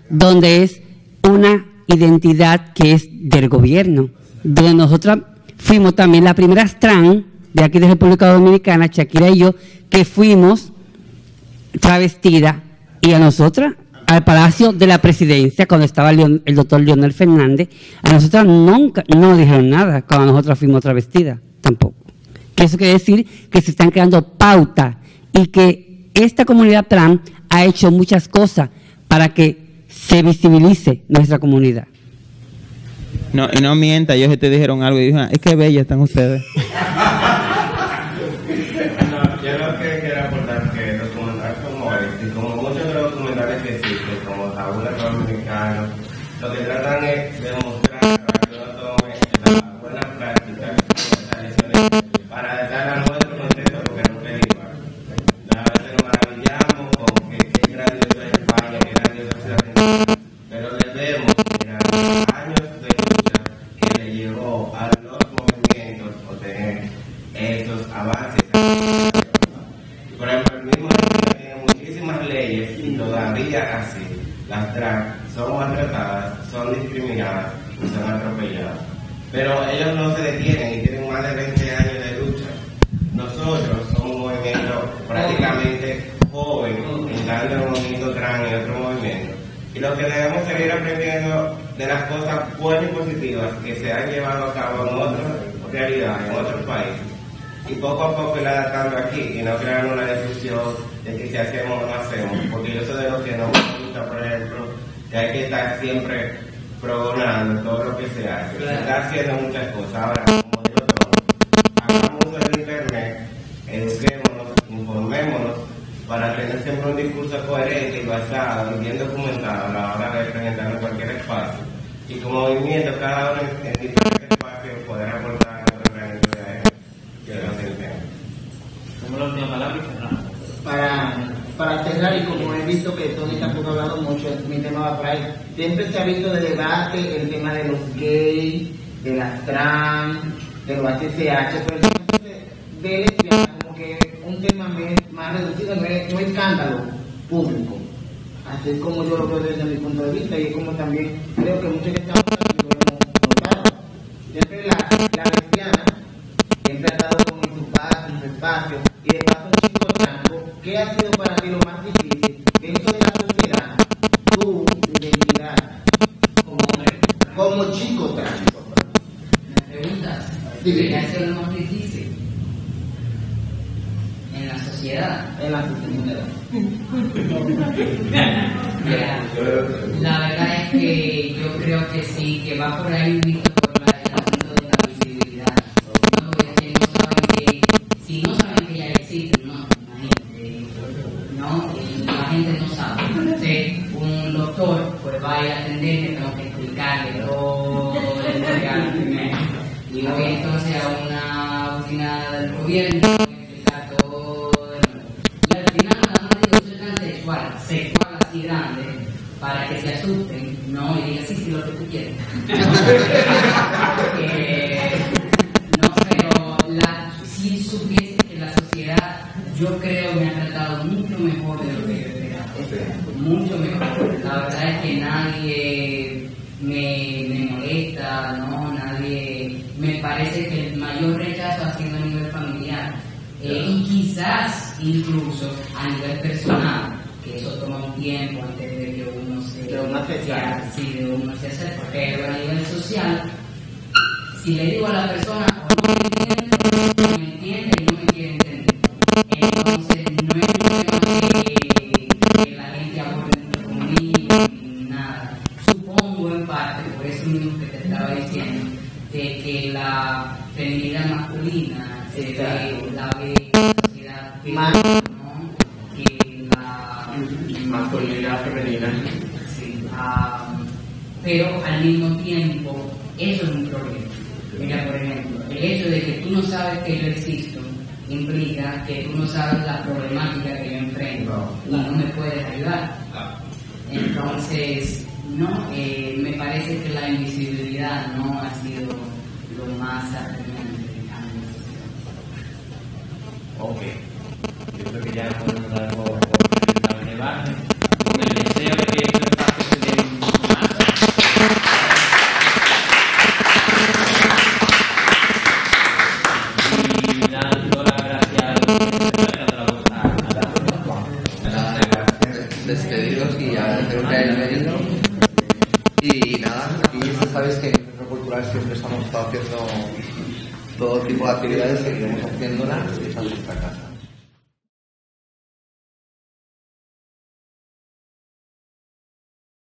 donde es una identidad que es del gobierno, donde nosotros fuimos también las primeras trans de aquí de República Dominicana, Shakira y yo, que fuimos travestidas, y a nosotras al Palacio de la Presidencia, cuando estaba el doctor Leonel Fernández, a nosotros nunca no nos dijeron nada cuando nosotros fuimos travestidas, tampoco. Que eso quiere decir que se están creando pautas y que esta comunidad trans ha hecho muchas cosas para que se visibilice nuestra comunidad. No, y no mienta, ellos te dijeron algo y dijeron, es que bellas están ustedes. No, yo lo que quiero aportar que documentar como este, y como muchos de los documentales que existen, como Tabula Dominicano, lo que tratan es de mostrar para que uno tome la buena práctica de estas lecciones para dar a nuestro contexto, porque no es igual. A veces nos maravillamos con que qué grandioso es España, qué grandioso es Argentina, pero debemos mirar años de lucha que le llevó a los movimientos obtener esos avances. Por ejemplo, el mismo tiene muchísimas leyes y todavía así las trans son maltratadas, son discriminadas y son atropelladas. Pero ellos no se detienen y tienen más de 20 años de lucha. Nosotros somos un movimiento prácticamente joven, entrando en un movimiento trans y otro movimiento. Y lo que debemos seguir aprendiendo de las cosas buenas y positivas que se han llevado a cabo en otras realidades, en otros países. Y poco a poco ir adaptando aquí y no crear una discusión de que si hacemos o no hacemos, porque yo soy de los que no me gusta, por ejemplo, que hay que estar siempre progonando todo lo que se hace. Se está haciendo muchas cosas. Ahora, como digo todo, hagamos uso del internet, eduquémonos, informémonos, para tener siempre un discurso coherente y basado y bien documentado a la hora de presentarlo en cualquier espacio. Y como movimiento, cada uno en diferentes espacios poder aportar nuestro granito de arena. Como la última palabra, para cerrar, y como he visto que Tony tampoco ha hablado mucho, mi tema va por ahí. Siempre se ha visto de debate el tema de los gays, de las trans, de los HCH, pero de lesbianas como que un tema más reducido, no es escándalo público. Así es como yo lo veo desde mi punto de vista, y es como también creo que muchos que estamos aquí lo hemos notado. Siempre la lesbiana siempre ha estado como en su paz, en su espacio, y de paso un chico blanco. ¿Qué ha sido para ti lo más difícil dentro de la sociedad, tu identidad como chico trans? ¿Me preguntas? Sí. ¿Qué ha sido lo más difícil en la sociedad? En la sociedad. Mira, la verdad es que yo creo que sí, que va por ahí visto por el asunto de la visibilidad. No, porque no saben que, si no saben que ya existen, no, imagínate, no, y la gente no sabe. Entonces, un doctor pues va a ir a atenderme, tengo que explicarle todo el legal primero. Y voy entonces a una oficina del gobierno, tengo que explicar todo de nuevo. Y al final nada más digo, soy transexual, sexual así grande, para que se asusten, no, y digan, sí, lo que tú quieres. No, pero si supiese que la sociedad, yo creo, me ha tratado mucho mejor de lo que yo esperaba. Mucho mejor. La verdad es que nadie me molesta, no, nadie. Me parece que el mayor rechazo ha sido a nivel familiar. Y quizás incluso a nivel personal, que eso toma un tiempo antes de que uno se acerque, pero a nivel social, si le digo a la persona o no me entiende y no me quiere entender, entonces no es problema que la gente aborde mucho conmigo ni nada. Supongo en parte, por eso mismo que te estaba diciendo, de que la feminidad masculina se ve, la ve la sociedad peor, ¿no? Que la masculinidad femenina. Sí, pero al mismo tiempo eso es un problema. Mira, por ejemplo, el hecho de que tú no sabes que yo existo implica que tú no sabes la problemática que yo enfrento y no me puedes ayudar. Entonces, no, me parece que la invisibilidad no ha sido lo más apremiante a mi sociedad. Ok, yo creo que ya podemos dar por finalizado el debate, con el deseo de que este espacio se dé mucho más. Y dando las gracias a los que se tratan de la voz a despedidos y a hacer una sabéis que en el Centro Cultural siempre estamos haciendo todo tipo de actividades, seguiremos haciéndolas y esta es nuestra casa.